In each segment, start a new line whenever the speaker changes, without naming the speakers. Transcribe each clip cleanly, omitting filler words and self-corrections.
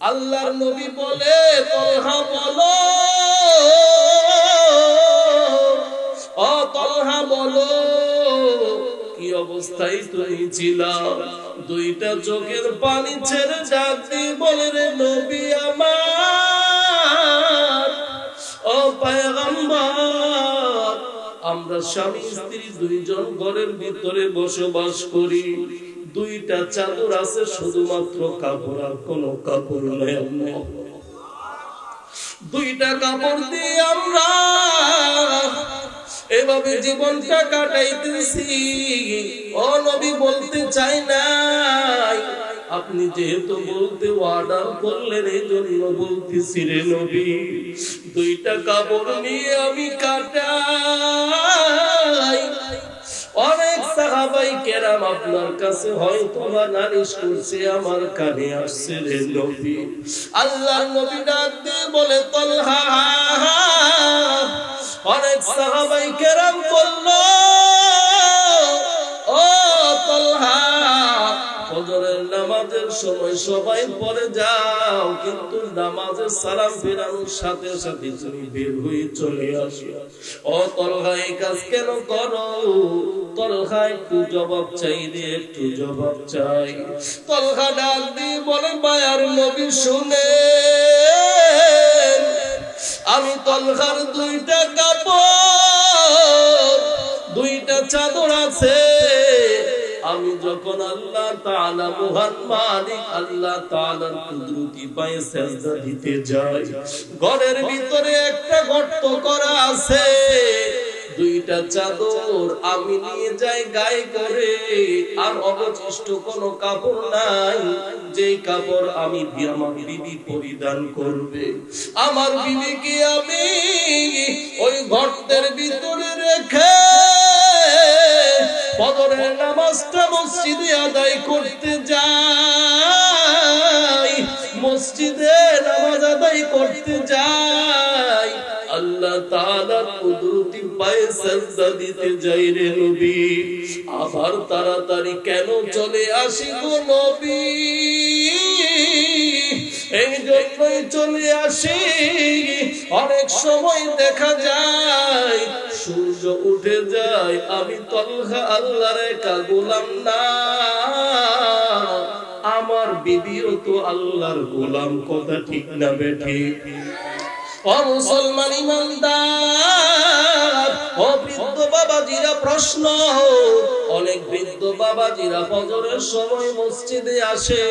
আল্লাহর নবী বলে তলহা বলো, ও তলহা বলো কি অবস্থায় তুমি ছিলা? দুইটা চোখের পানি ছেড়ে ডাক দিয়ে বলে রে নবী আমার, ও পয়গম্বর, আমরা স্বামী স্ত্রী দুইজন ঘরের ভিতরে বসবাস করি। দুইটা চাদর আছে, শুধুমাত্র কাপড়, আর কোনো কাপড় নেই। দুইটা কাপড় দিয়ে আমরা এভাবে জীবনটা কাটাইতেছি। ও নবী বলতে চাই নাই, আপনি যেহেতু বলতে অর্ডার করলেন এই জন্য বলতেছি রে নবী, দুইটা কাপড় নিয়ে আমি কাটাই। অনেক সাহাবাই কেরাম আপনার কাছে হয়তো নালিশ করছে, আমার কানে আসছে রে নবী। আল্লাহর নবী ডাক দিয়ে বলে তলহা, অনেক সাহাবাই কেরাম বলল ও তলহা, ফজরের নামাজের সময় সবাই পড়ে যাও, কিন্তু নামাজের সালাম ফেরানোর সাথে সাথে তুমি বের হয়ে চলে আসো। ও তলহা এই কাজ কেন করো? তলহা একটু জবাব চাই রে, একটু জবাব চাই। তলহা ডাক দিয়ে বলে মায়ার নবী শুনে, আমি তলহার দুইটা কাপড়, দুইটা চাদর আছে। আমি যখন আল্লাহ তাআলা মহান মালিক আল্লাহ তাআলার কুদরতি পায়ে সিজদা দিতে যাই, ঘরের ভিতরে একটা গর্ত করা আছে, দুইটা চাদর আমি নিয়ে যাই গায়ে করে, আর অবশিষ্ট কোনো কাপড় নাই, যে কাপড় আমি আমার বিবি পরিধান করবে। আমার বিবিকে আমি ওই গর্তের ভিতরে রেখে ফজরের নামাজটা মসজিদে আদায় করতে যাই, মসজিদে নামাজ আদায় করতে যাই, আল্লাহ তাআলার কুদরতি পায়ে সিজদা দিতে যাই রে নবী। আবার তাড়াতাড়ি কেন চলে আসি গো নবী? এই জন্যই চলে আসি, অনেক সময় দেখা যায় সূর্য উঠে যায়, আমি তলহা আল্লাহর একা গোলাম না, আমার বিবিও তো আল্লাহর গোলাম। কথা ঠিক না বেঠিক? ও মুসলমান ইমানদার, ও বৃদ্ধ বাবাজিরা প্রশ্ন, অনেক বৃদ্ধ বাবাজিরা ফজরের সময় মসজিদে আসে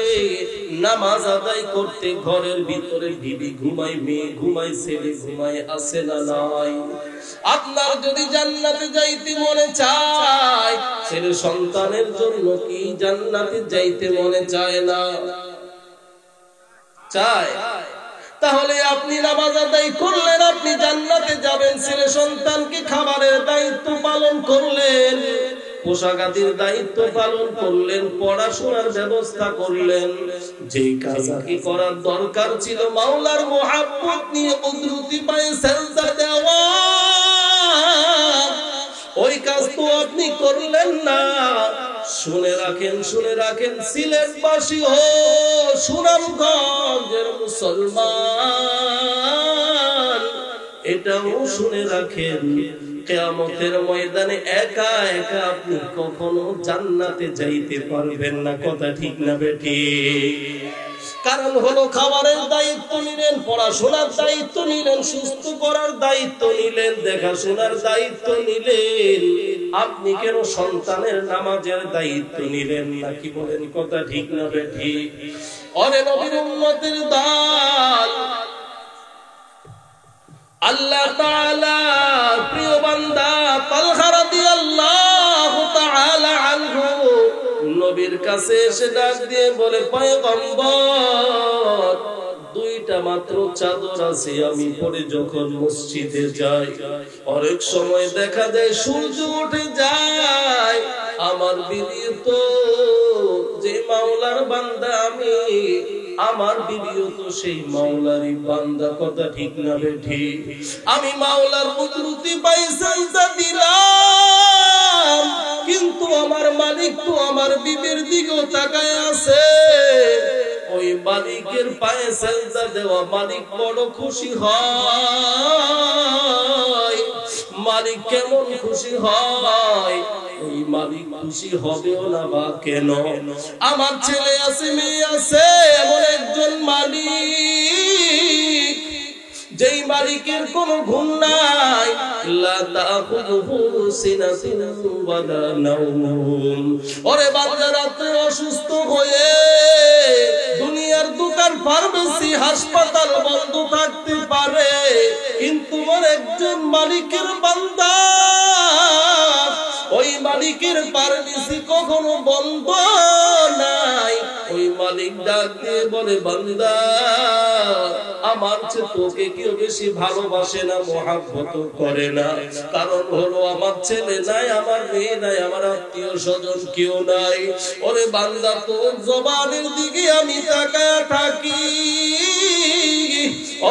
নামাজ আদায় করতে, ঘরের ভিতরে বিবি ঘুমায়, মেয়ে ঘুমায়, ছেলে ঘুমায়, আছে না নাই? আপনার যদি জান্নাতে যাইতে মনে চায়, ছেলে সন্তানের জন্য কি জান্নাতে যাইতে মনে চায় না? চায়। তাহলে আপনি নামাজ আদায় করলেন, আপনি জান্নাতে যাবেন। ছেলে সন্তানকে খাবারের দায়িত্ব পালন করলেন, পোশাকাদির দায়িত্ব পালন করলেন, পড়াশোনার ব্যবস্থা করলেন, যেই কাজ কি করার দরকার ছিল মাওলার মুহাব্বত নিয়ে কুদরতি পায়ে সিজদা দেওয়া, ওই কাজ তো আপনি করলেন না। শুনে রাখেন, শুনে রাখেন, সিলেটবাসী হো, সুনামগঞ্জের মুসলমান, এটাও শুনে রাখেন, কিয়ামতের ময়দানে একা একা আপনি কখনো জান্নাতে যাইতে পারবেন না। কথা ঠিক না বেঠিক? কারণ হলো খাবারের দায়িত্ব নিলেন, পড়াশোনার দায়িত্ব নিলেন, সুস্থ করার দায়িত্ব নিলেন, দেখাশোনার দায়িত্ব নিলেন, আপনি কেন সন্তানের নামাজের দায়িত্ব নিলেন না? কি বলেন? কথা ঠিক না বেঠিক? ওরে নবীর উম্মতের দল, আল্লাহ তাআলা প্রিয় বান্দা তালহা রাদিয়াল্লাহু তাআলা আনহু নবীর কাছে এসে ডাক দিয়ে বলে পয়গম্বর, দুইটা মাত্র চাদর আছে, আমি পরে যখন মসজিদে যাই, অনেক সময় দেখা যায় সূর্য উঠে যায়, আমার বিবি তো যে মাওলার বান্দা, আমি আমার বিবিও তো সেই মাওলারই বান্দা। কথা ঠিক না বেঠিক? আমি মাওলার কুদরতি পায়ে সিজদা দিলাম, কিন্তু আমার মালিক তো আমার বিবির দিকেও তাকায় আছে। ও ওই মালিকের পায়ে সেজদা দেওয়া মালিক বড় খুশি হয়। মালিক কেমন খুশি হয়? ওই মালিক খুশি হবেও না বা কেন? আমার ছেলে আছে, মেয়ে আছে, এমন একজন মালিক যেই মালিকের কোনো ঘুম নাই, লা তাখুযুহু সিনাতুন ওয়ালা নাওম। ওরে বান্দা, রাতে অসুস্থ হয়ে দুনিয়ার দোকান, ফার্মেসি, হাসপাতাল বন্ধ থাকতে পারে, কিন্তু ওর একজন মালিকের বান্দা, ওই মালিকের ফার্মেসি কখনো বন্ধ নাই। ওই মালিক ডাক দিয়ে বলে, বান্দা, আমার চেয়ে তোকে কেউ বেশি ভালোবাসে না, মহাব্বত করে না। কারণ হলো আমার ছেলে নাই, আমার মেয়ে নাই, আমার আত্মীয় স্বজন কেউ নাই। ওরে বান্দা, তোর জবানের দিকে আমি তাকায় থাকি।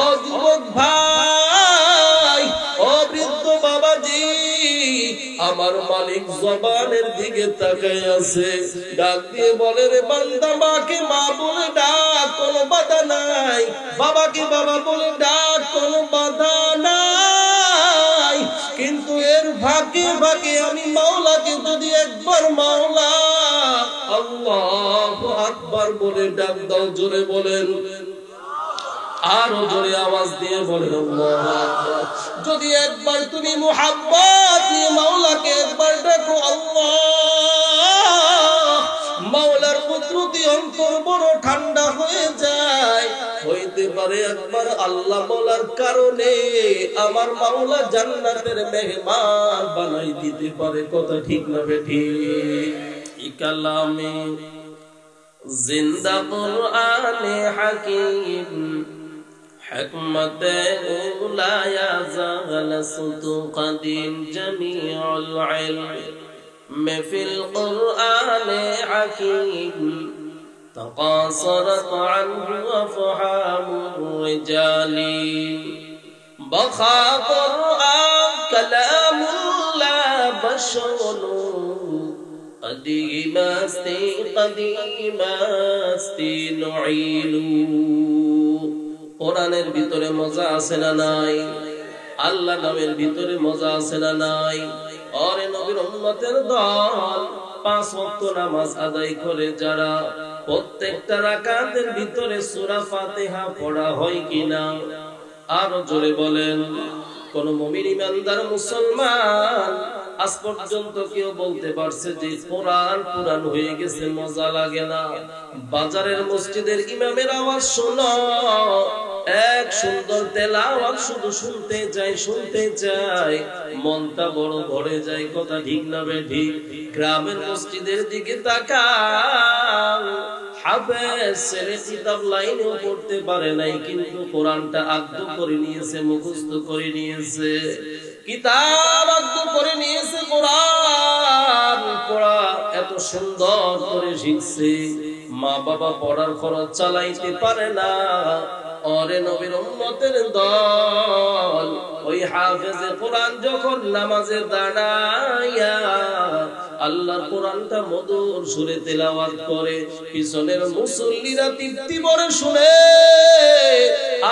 ও যুবক ভাই, ও বৃদ্ধ বাবাজি, আমার মালিক জবানের দিকে তাকায় আছে। ডাক দিয়ে বলে, রে বান্দা, মাকে মা বলে ডাক, কোনো বাধা নাই। বাবাকে বাবা বলে ডাক, কোনো বাধা নাই। কিন্তু এর ফাঁকে ফাঁকে আমি মাওলাকে যদি একবার মাওলা আল্লাহু আকবার বলে ডাক দাও, জোরে বলেন, আরো জোরে আওয়াজ দিয়ে বলেন আল্লাহু আকবার। যদি একবার তুমি মুহাব্বত নিয়ে মাওলাকে একবার ডাকো, আল্লাহ, মাওলার কুদরতি অন্তর বড় ঠান্ডা হয়ে যায়। হইতে পারে একবার আল্লাহ বলার কারণে আমার মাওলা জান্নাতের মেহমান বানাই দিতে পারে। কথা ঠিক না বেঠিক? এই কালামে জিন্দা কুরআনে হাকিম, حكمت لا يزال صدق دين جميع العلم في القرآن حكيم، تقاصرت عنه أفهام الرجال. بقى قرآن كلام لا بشر، قديم استي نعيل। কোরআনের ভিতরে মজা আছে না নাই? আল্লাহ নামের ভিতরে মজা আছে না নাই? ওরে নবীর উম্মতের দল, 5 ওয়াক্ত নামাজ আদায় করে যারা, প্রত্যেকটা রাকাতের ভিতরে সূরা ফাতিহা পড়া হয় কিনা? আরো জোরে বলেন। কোন মুমিন ইমানদার মুসলমান আজ পর্যন্ত কেউ বলতে পারছে যে কোরআন পুরান হয়ে গেছে, মজা লাগে না? বাজারের মসজিদের ইমামের আওয়াজ শোনো, এক সুন্দর তেলাওয়াত শুধু শুনতে চাই, মনটা বড় ভরে যায়। কথা ঠিক না বেঠিক? গ্রামের মসজিদের দিকে তাকাও, হাফেজ ছেলে কিতাব লাইনেও পড়তে পারে নাই, কিন্তু কোরআনটা আদ্য করে নিয়েছে, মুখস্থ করে নিয়েছে, কিতাব আদ্য করে নিয়েছে। কোরআন পড়া এত সুন্দর করে শিখছে, মা বাবা পড়ার খরচ চালাইতে পারে না। ওরে নবীর উম্মতের দল, ওই হাফেজে কোরআন যখন নামাজে দাঁড়ায়া আল্লাহর কোরআনটা মধুর সুরে তেলাওয়াত করে, পিছনের মুসল্লিরা তৃপ্তি ভরে শুনে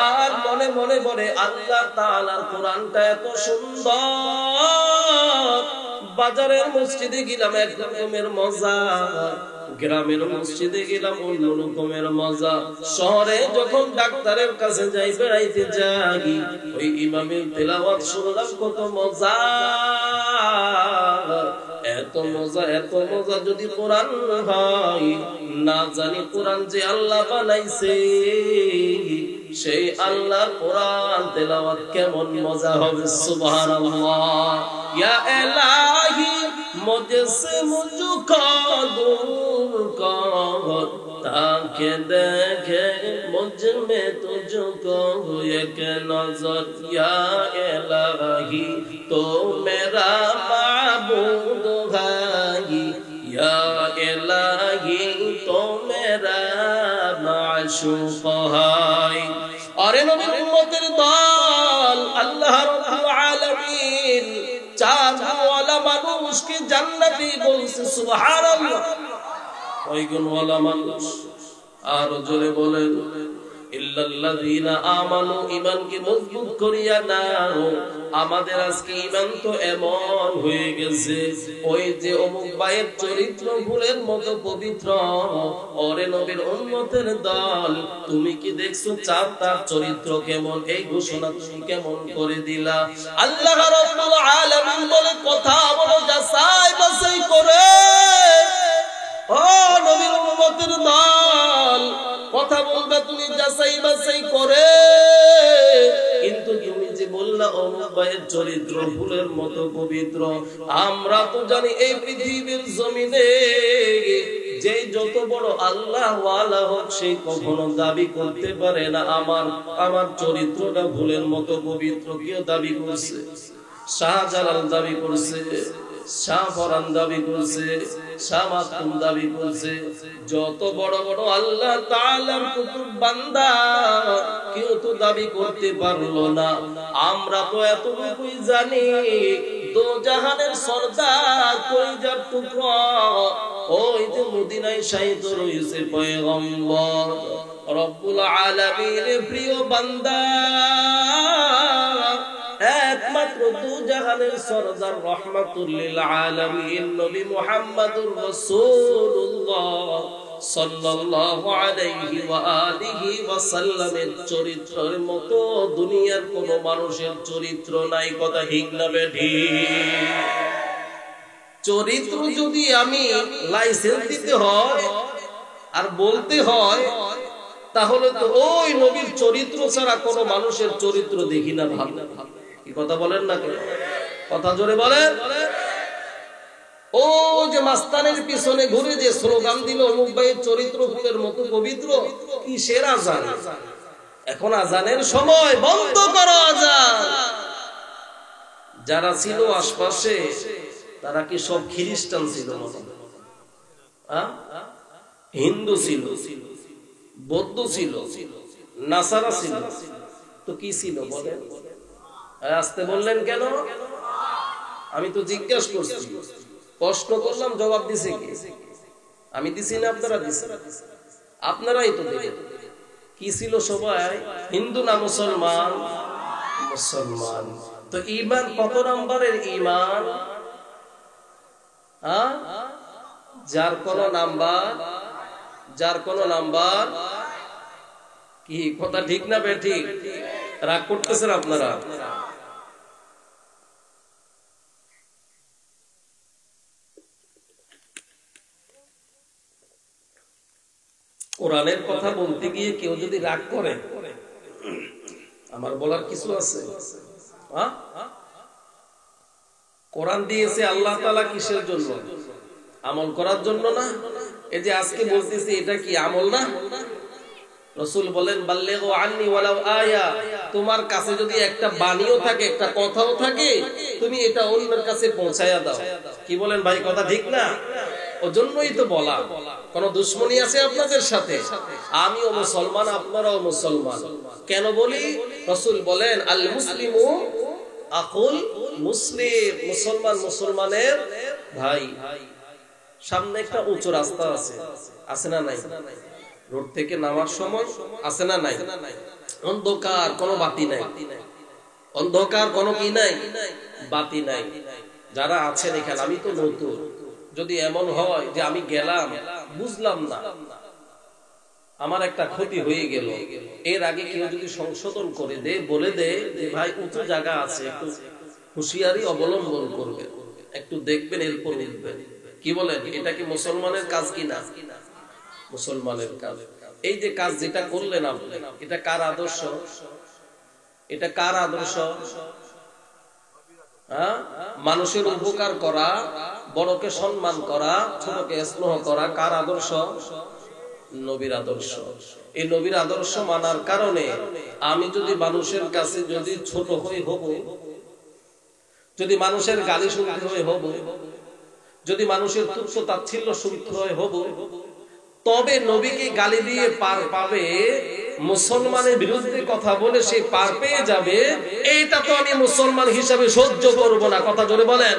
আর মনে মনে বলে, আল্লাহ তাআলার কোরআনটা এত সুন্দর। বাজারের মসজিদে গেলাম এক রকমের মজা, গ্রামের মসজিদে গেলাম অন্য রকমের মজা, শহরে যখন ডাক্তারের কাছে যাই, বেড়াইতে যাই, ওই ইমামের তেলাওয়াত শুনলাম, কত মজা। এত মজা, এত মজা যদি কোরআন হয়, না জানি কোরআন যে আল্লাহ বানাইছে, সেই আল্লাহ কোরআন তেলাওয়াত কেমন মজা হবে। সুবহানাল্লাহ। ইয়া ইলাহি মুঝসে মুঝকো दूर कर, ताकि देखे मुझ में तुझको एक नजर। या इलाही तो मेरा माबूद है, या इलाही तो मेरा माशूक है। और नबीर उम्मतेर दल, अल्लाह रब्बुल आलामीन चार वाला মানুষকে জান্নাতি বলছে। সুবহানাল্লাহ। কয় গুণ ওয়ালা মানুষ? আর জোরে বলেন ইল্লাল্লাযীনা আমানু, ঈমানকে মজবুত করিয়া নাও। আমাদের আজকে ঈমান তো এমন হয়ে গেছে, ওই যে অমুক ভাইয়ের চরিত্র ফুলের মতো পবিত্র, ওরে নবীর উম্মতের দল, তুমি কি দেখছো চাঁদ তার চরিত্র কেমন? এই ঘোষণা তুমি কেমন করে দিলা? আল্লাহ রাব্বুল আলামিন বলে কথা বলো যাচাই বাছাই করে। ও নবীর উম্মতের দল, কথা বলবে তুমি যাচাই বাছাই করে। কিন্তু তুমি যে বললা অমুক ভাইয়ের চরিত্র ফুলের মতো পবিত্র, আমরা তো জানি এই পৃথিবীর জমিনে যে যত বড় আল্লাহ ওয়ালা হোক, সে কখনো দাবি করতে পারে না আমার চরিত্রটা ফুলের মতো পবিত্র। কেউ দাবি করছে? শাহজালাল দাবি করছে, শাহ ফরান দাবি করছে, শাহ মাসুম দাবি করছে। যত বড় বড় আল্লাহ তাআলার কুতুব বান্দা কেউ তো দাবি করতে পারলো না। আমরা তো এতটুকুই জানি, দো জাহানের সরদার কলিজার টুকরা, ওই যে মদিনায় শাহিদ রয়েছে পয়গম্বর, রব্বুল আলামিনের প্রিয় বান্দা, একমাত্র দু জাহানের সরদার রহমাতুল লিল আলামিন নবী মুহাম্মদুর রাসূলুল্লাহ সাল্লাল্লাহু আলাইহি ওয়া আলিহি ওয়া সাল্লামের চরিত্রের মতো দুনিয়ার কোন মানুষের চরিত্র নাই। কথা ঠিক না বেঠিক? চরিত্র যদি আমি লাইসেন্স দিতে হয় আর বলতে হয়, তাহলে তো ওই নবীর চরিত্র ছাড়া কোন মানুষের চরিত্র দেখি না। ভালো কি কথা বলেন না কেন? কথা জোরে বলেন। ও যে মাস্তানের পিছনে ঘুরে যে স্লোগান দিল অমুক ভাইয়ের চরিত্র ফুলের মতো পবিত্র, কিসের আজান? এখন আজানের সময়, বন্ধ করো আজান। যারা ছিল আশপাশে তারা কি সব খ্রিস্টান ছিল? হিন্দু ছিল, বৌদ্ধ ছিল, নাসারা ছিল, তো কি ছিল বলেন? আসতে বললেন কেন? আমি তো জিজ্ঞাসা করছি, প্রশ্ন করলাম, জবাব দিছে কি? আমি দিছি না আপনারা দিছেন? আপনারাই তো দিলেন। কি ছিল সবাই? হিন্দু না মুসলমান? মুসলমান। তো ঈমান কত নম্বরের ঈমান? যার কোন নাম্বার কি? কথা ঠিক না বেঠিক? রাগ করতেছেন আপনারা? কোরআনের কথা বলতে গিয়ে কেউ যদি রাগ করে, আমার বলার কিছু আছে? কোরআন দিয়েছে আল্লাহ তাআলা কিসের জন্য? আমল করার জন্য না? এই যে আজকে বলতেছি, এটা কি আমল না? রাসূল বলেন বাল্লিগু আন্নি ওয়ালাউ আয়া, তোমার কাছে যদি একটা বাণীও থাকে, একটা কথাও থাকে, তুমি এটা অন্যের কাছে পৌঁছায়া দাও। কি বলেন ভাই? কথা ঠিক না? ওজন্যই তো বলা। কোন দুশমনী আছে আপনাদের সাথে? আমিও মুসলমান, আপনারাও মুসলমান। কেন বলি? রাসূল বলেন আল মুসলিমু আকুল মুসলিম, মুসলমান মুসলমানের ভাই। সামনে একটা উঁচু রাস্তা আছে, আছে না নাই? রোড থেকে নামার সময় আছে না নাই? অন্ধকার, কোনো বাতি নাই। অন্ধকার, কোনো কি নাই? বাতি নাই। যারা আছেন এখানে, আমি তো নতুন, যদি এমন হয় যে আমি গেলাম, বুঝলাম না, আমার একটা ক্ষতি হয়ে গেল, এর আগে কেউ যদি সংশোধন করে দে, বলে দে যে ভাই উঁচু জায়গা আছে, একটু হুঁশিয়ারি অবলম্বন করবে, একটু দেখবেন, এরপর উঠবেন। কি বলেন? এটা কি মুসলমানের কাজ কি না? মুসলমানের কাজ। এই যে কাজ যেটা করলেন আপনি, এটা কার আদর্শ? এটা কার আদর্শ? মানুষের উপকার করা, বড়কে সম্মান করা, ছোটকে স্নেহ করা, কার আদর্শ? নবীর আদর্শ। এই নবীর আদর্শ মানার কারণে আমি যদি মানুষের কাছে যদি ছোট হই হব, যদি মানুষের গালি শুনতে হই হব, যদি মানুষের তুচ্ছ তাচ্ছিল্য শুনতে হয় হব, তবে নবীকে গালি দিয়ে পার পাবে, মুসলমানের বিরুদ্ধে কথা বলে সে পার পেয়ে যাবে, এইটা তো আমি মুসলমান হিসাবে সহ্য করব না। কথা জোরে বলেন।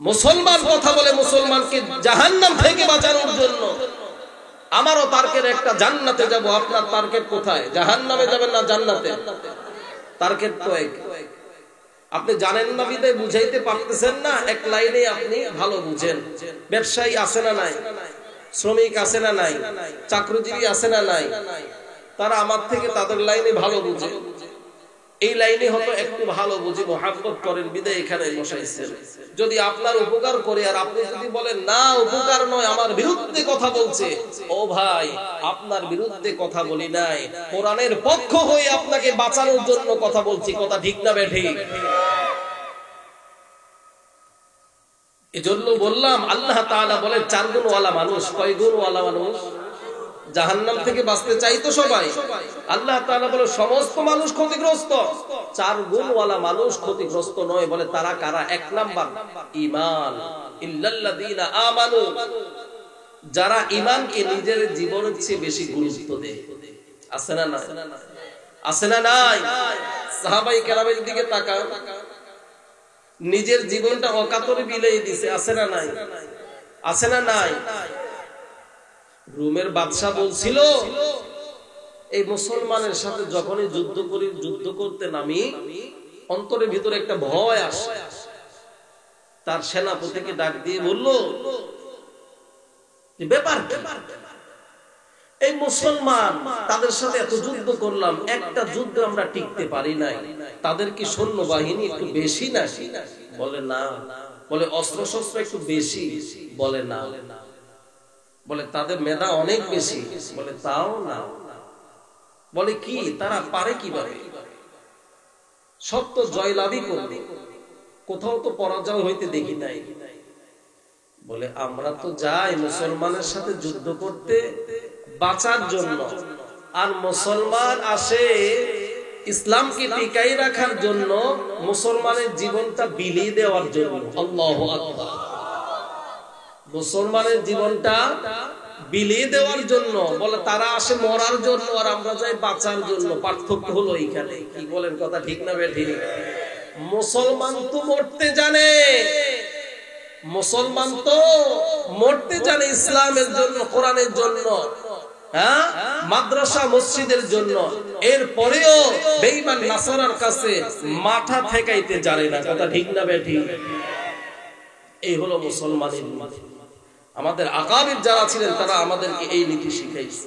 মুসলমান কথা বলে মুসলমানকে জাহান্নাম থেকে বাঁচানোর জন্য। আমারও টার্গেট একটা, জান্নাতে যাব। আপনার টার্গেট কোথায়? জাহান্নামে যাবেন না জান্নাতে? টার্গেট তো এক। আপনি জানেন না বিদায় বুঝাইতে পারতেছেন না, এক লাইনে আপনি ভালো বুঝেন। ব্যবসায়ী আছে না নাই? শ্রমিক আছে না নাই? চাকরিজীবী আছে না নাই? তারা আমার থেকে তাদের লাইনে ভালো বুঝে। এই লাইনে হয়তো একটু ভালো বুঝি, মহাব্বত করেন বিদায় এখানে বসাইছেন। যদি আপনার উপকার করে আর আপনি যদি বলেন না উপকার নয়, আমার বিরুদ্ধে কথা বলছে, ও ভাই আপনার বিরুদ্ধে কথা বলি নাই, কোরআনের পক্ষ হয়ে আপনাকে বাঁচানোর জন্য কথা বলছি। কথা ঠিক না বেঠিক? এজন্য বললাম আল্লাহ তাআলা বলেন 4 গুণওয়ালা মানুষ। কয় গুণওয়ালা মানুষ? জাহান্নাম থেকে বাঁচতে চাই তো সবাই। আল্লাহ তাআলা বলে সমস্ত মানুষ ক্ষতিগ্রস্ত, 4 গুণওয়ালা মানুষ ক্ষতিগ্রস্ত নয়। বলে তারা কারা? 1 নাম্বার ঈমান, ইল্লাল্লাযীনা আমানু, যারা ঈমানকে নিজের জীবনের চেয়ে বেশি গুরুত্ব দেয়। আছে না না? আছে না নাই? সাহাবায়ে কেরামের দিকে তাকাও, নিজের জীবনটা অকাতরে বিলিয়ে দিয়েছে। আছে না নাই? আছে না নাই? রোমের বাদশা বলছিল এই মুসলমানের সাথে যখনই যুদ্ধ করতে নামি অন্তরের ভিতরে একটা ভয় আসে। তার সেনাপতিকে ডাক দিয়ে বলল, ব্যাপার কি? এই মুসলমান, তাদের সাথে এত যুদ্ধ করলাম, একটা যুদ্ধ আমরা টিকতে পারি নাই, তাদের কি সৈন্য বাহিনী একটু বেশি না? বলে না। বলে অস্ত্র শস্ত্র একটু বেশি? বলে না। বলে তাদের মেধা অনেক বেশি? বলে তাও না। বলে কি, তারা পারে কিভাবে? সত্য জয়লাভই করবে, কোথাও তো পরাজয় হইতে দেখি নাই। বলে আমরা তো যাই মুসলমানের সাথে যুদ্ধ করতে বাঁচার জন্য, আর মুসলমান আসে ইসলামকে টিকাই রাখার জন্য, মুসলমানের জীবনটা বিলিয়ে দেওয়ার জন্য। আল্লাহু আকবার। মুসলমানের জীবনটা বিলিয়ে দেওয়ার জন্য। বলে তারা আসে মরার জন্য আর আমরা যাই বাঁচার জন্য। পার্থক্য হলো এইখানে। কি বলেন? কথা ঠিক না বেঠিক? মুসলমান তো মরতে জানে, মুসলমান তো মরতে জানে ইসলামের জন্য, কোরআনের জন্য, হ্যাঁ, মাদ্রাসা মসজিদের জন্য। এরপরেও বেঈমান নাসারার কাছে মাথা ঠেকাইতে জানে না। কথা ঠিক না বেঠিক? এই হলো মুসলমানের নীতি। আমাদের আকাবির যারা ছিলেন তারা আমাদেরকে এই নীতি শিখাইছে।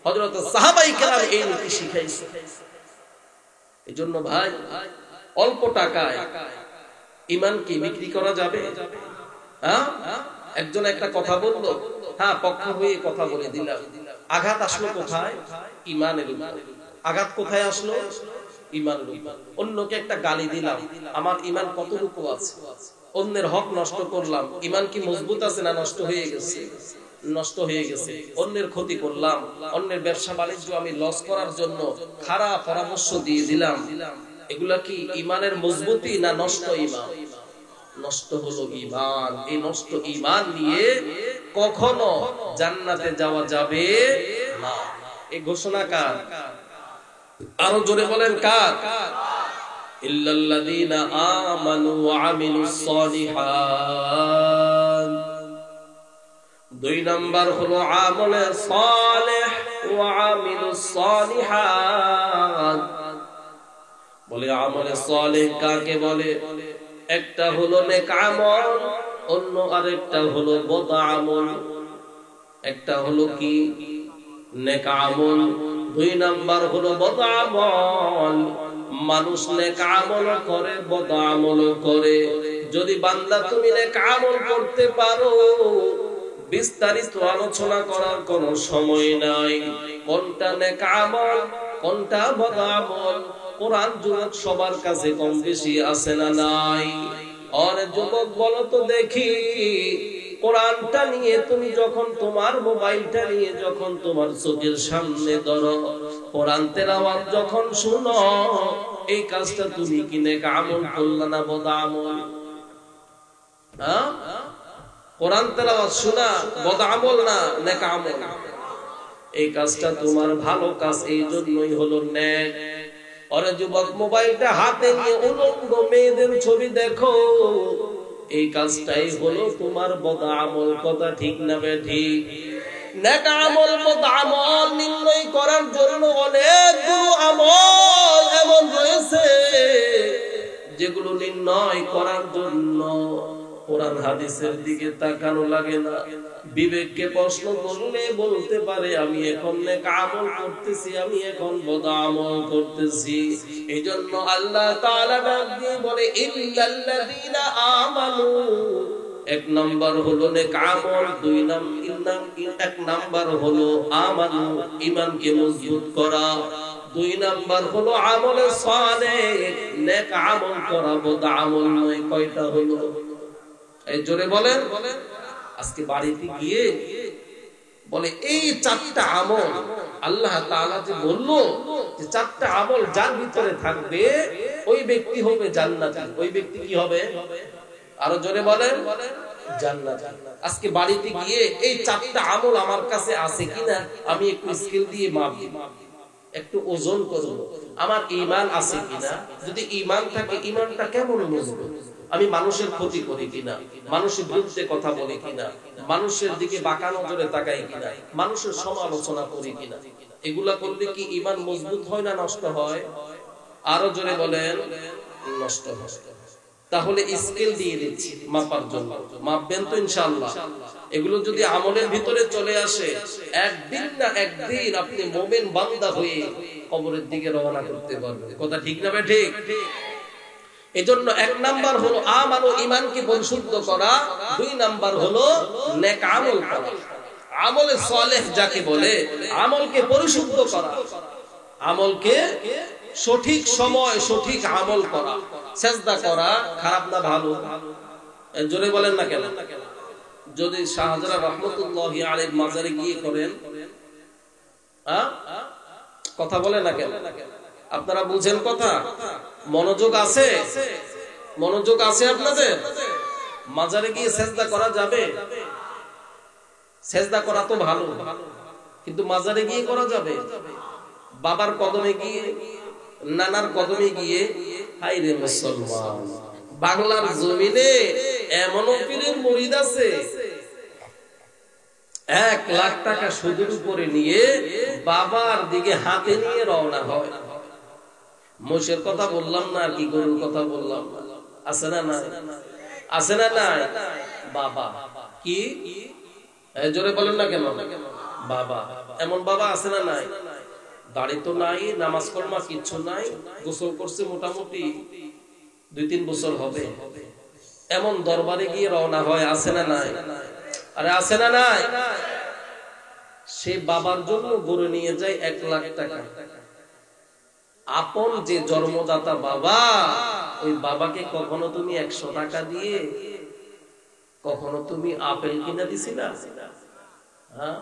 হযরত সাহাবায়ে কেরাম এই নীতি শিখাইছে। এজন্য ভাই, অল্প টাকায় ঈমান কি বিক্রি করা যাবে? হ্যাঁ, একজন একটা কথা বলল, হ্যাঁ পক্ষ হয়ে কথা বলে দিলাম। আঘাত আসলো কোথায়? ঈমানের উপর। আঘাত কোথায় আসলো? ঈমানের উপর। অন্যকে একটা গালি দিলাম, আমার ঈমান কতটুকু আছে? অন্যের হক নষ্ট করলাম, ঈমান কি মজবুত আছে না নষ্ট হয়ে গেছে? নষ্ট হয়ে গেছে। অন্যের ক্ষতি করলাম, অন্যের ব্যবসা বাণিজ্য আমি লস করার জন্য খারাপ পরামর্শ দিয়ে দিলাম, এগুলা কি ঈমানের মজবুতি না নষ্ট ঈমান? নষ্ট হলো ঈমান। এই নষ্ট ঈমান নিয়ে কখনো জান্নাতে যাওয়া যাবে না। এই ঘোষণা কার? আরো জোরে বলেন কার? ইল্লাল্লাযীনা আমানু ওয়া আমিলুস সালিহাত। 2 নাম্বার হলো আমলে সালেহ ওয়া আমিলুস সালিহাত। বলে আমলে সালেহ কাকে বলে? একটা হলো নেক আমল, অন্য আরেকটা হলো বদ আমল। একটা হলো কি? নেক আমল। 2 নাম্বার হলো বদ আমল। মানুষ নেক আমল করে, বদ আমল করে। যদি বান্দা তুমি নেক আমল করতে পারো, বিস্তারিত আলোচনা করার কোনো সময় নাই। কোনটা নেক আমল, কোনটা বদ আমল, কোরআন যুবক সবার কাছে কম বেশি আছে না নাই? অনেক যুবক বলো তো দেখি, কোরআনটা নিয়ে তুমি যখন তোমার মোবাইলটা নিয়ে যখন তোমার চোখের সামনে ধরো, কোরআন তেলাওয়াত যখন শুনো, এই কাজটা তুমি কি নেক আমল করলা না বদ আমল? হ্যাঁ, কোরআন তেলাওয়াত শোনা বদ আমল না নেক আমল? এই কাজটা তোমার ভালো কাজ, এই জন্যই হলো নেক। অরে যুবক মোবাইলটা হাতে নিয়ে উলঙ্গ মেয়েদের ছবি দেখো, এই কাজটাই হলো তোমার বদ আমল। কথা ঠিক না ঠিক? নেক আমল বদ আমল নির্ণয় করার জন্য অনেকগুলো আমল এমন রয়েছে যেগুলো নির্ণয় করার জন্য কোরআন হাদিসের দিকে তাকানো লাগে না। বিবেককে প্রশ্ন করলে বলতে পারে আমি এখন নেক আমল করতেছি, আমি এখন বদ আমল করতেছি। এইজন্য আল্লাহ তাআলা ডাক দিয়ে বলে ইল্লাল্লাযীনা আমানু। এক নাম্বার হলো নেক আমল, এক নাম্বার হলো আমানু, ঈমানকে মজবুত করা। দুই নাম্বার হলো আমলে সালেহ, নেক আমল করা, বদ আমল নয়। কয়টা হলো? এই জোরে বলেন। আজকে বাড়িতে গিয়ে বলে এই চারটা আমল আল্লাহ তাআলা যে বললো যে চারটা আমল যার ভিতরে থাকবে ওই ব্যক্তি হবে জান্নাতি। ওই ব্যক্তি কি হবে? আরো জোরে বলেন, জান্নাতি। আজকে বাড়িতে গিয়ে এই চারটা আমল আমার কাছে আছে কিনা আমি একটু স্কেল দিয়ে মাপি, একটু ওজন করব, আমার ঈমান আছে কিনা। যদি ঈমান থাকে, ঈমানটা কেমন মজবুত, আমি মানুষের ক্ষতি করি কিনা, মানুষের বিরুদ্ধে কথা বলি কিনা, মানুষের দিকে বাঁকা নজরে তাকাই কিনা, মানুষের সমালোচনা করি কিনা। এগুলা করলে কি ঈমান মজবুত হয় না নষ্ট হয়? আরো জোরে বলেন, নষ্ট হয়। তাহলে স্কেল দিয়ে দিচ্ছি মাপার জন্য, মাপবেন তো ইনশাআল্লাহ। এগুলো যদি আমলের ভিতরে চলে আসে, একদিন না একদিন আপনি মুমিন বান্দা হয়ে কবরের দিকে রওনা করতে পারবেন। কথা ঠিক না ঠিক? এজন্য এক নাম্বার হলো আমানু, ঈমানকে পরিশুদ্ধ করা। দুই নাম্বার হলো নেক আমল করা। আমলে সালেহ যাকে বলে, আমলকে পরিশুদ্ধ করা, আমলকে সঠিক সময় সঠিক আমল করা। সেজদা করা খারাপ না ভালো? জোরে বলেন না কেন? যদি শাহজালাল রাহমাতুল্লাহি আলাইহির মাজারে গিয়ে করেন, কথা বলেন না কেন? আপনারা বুঝেন কথা? মনোযোগ আছে? মনোযোগ আছে আপনাদের? মাজারে গিয়ে সেজদা করা যাবে? সেজদা করা তো ভালো, কিন্তু মাজারে গিয়ে করা যাবে? বাবার কদমে গিয়ে, নানার কদমে গিয়ে? হায় রে মুসলমান, বাংলার জমিনে এমন পীরের মুরিদ আছে 1 লাখ টাকা সুদের উপরে নিয়ে বাবার দিকে হাতে নিয়ে রওনা হয়। মোষের কথা বললাম না, কি গরুর কথা বললাম না? আছে না নাই? আছে না নাই? বাবা কি জোরে বলেন না কেন? বাবা, এমন বাবা আছে না নাই? দাড়ি তো নাই, নামাজ কলমা কিচ্ছু নাই, গোসল করছে মোটামুটি 2-3 বছর হবে। এমন দরবারে গিয়ে রওনা হয়, আছে না নাই? আরে আছে না নাই? সে বাবার জন্য গরু নিয়ে যায় 1 লাখ টাকা। আপন যে জন্মদাতা বাবা, ওই বাবাকে কখনো তুমি 100 টাকা দিয়ে কখনো তুমি আপেল কিনা দিছিলা? হ্যাঁ?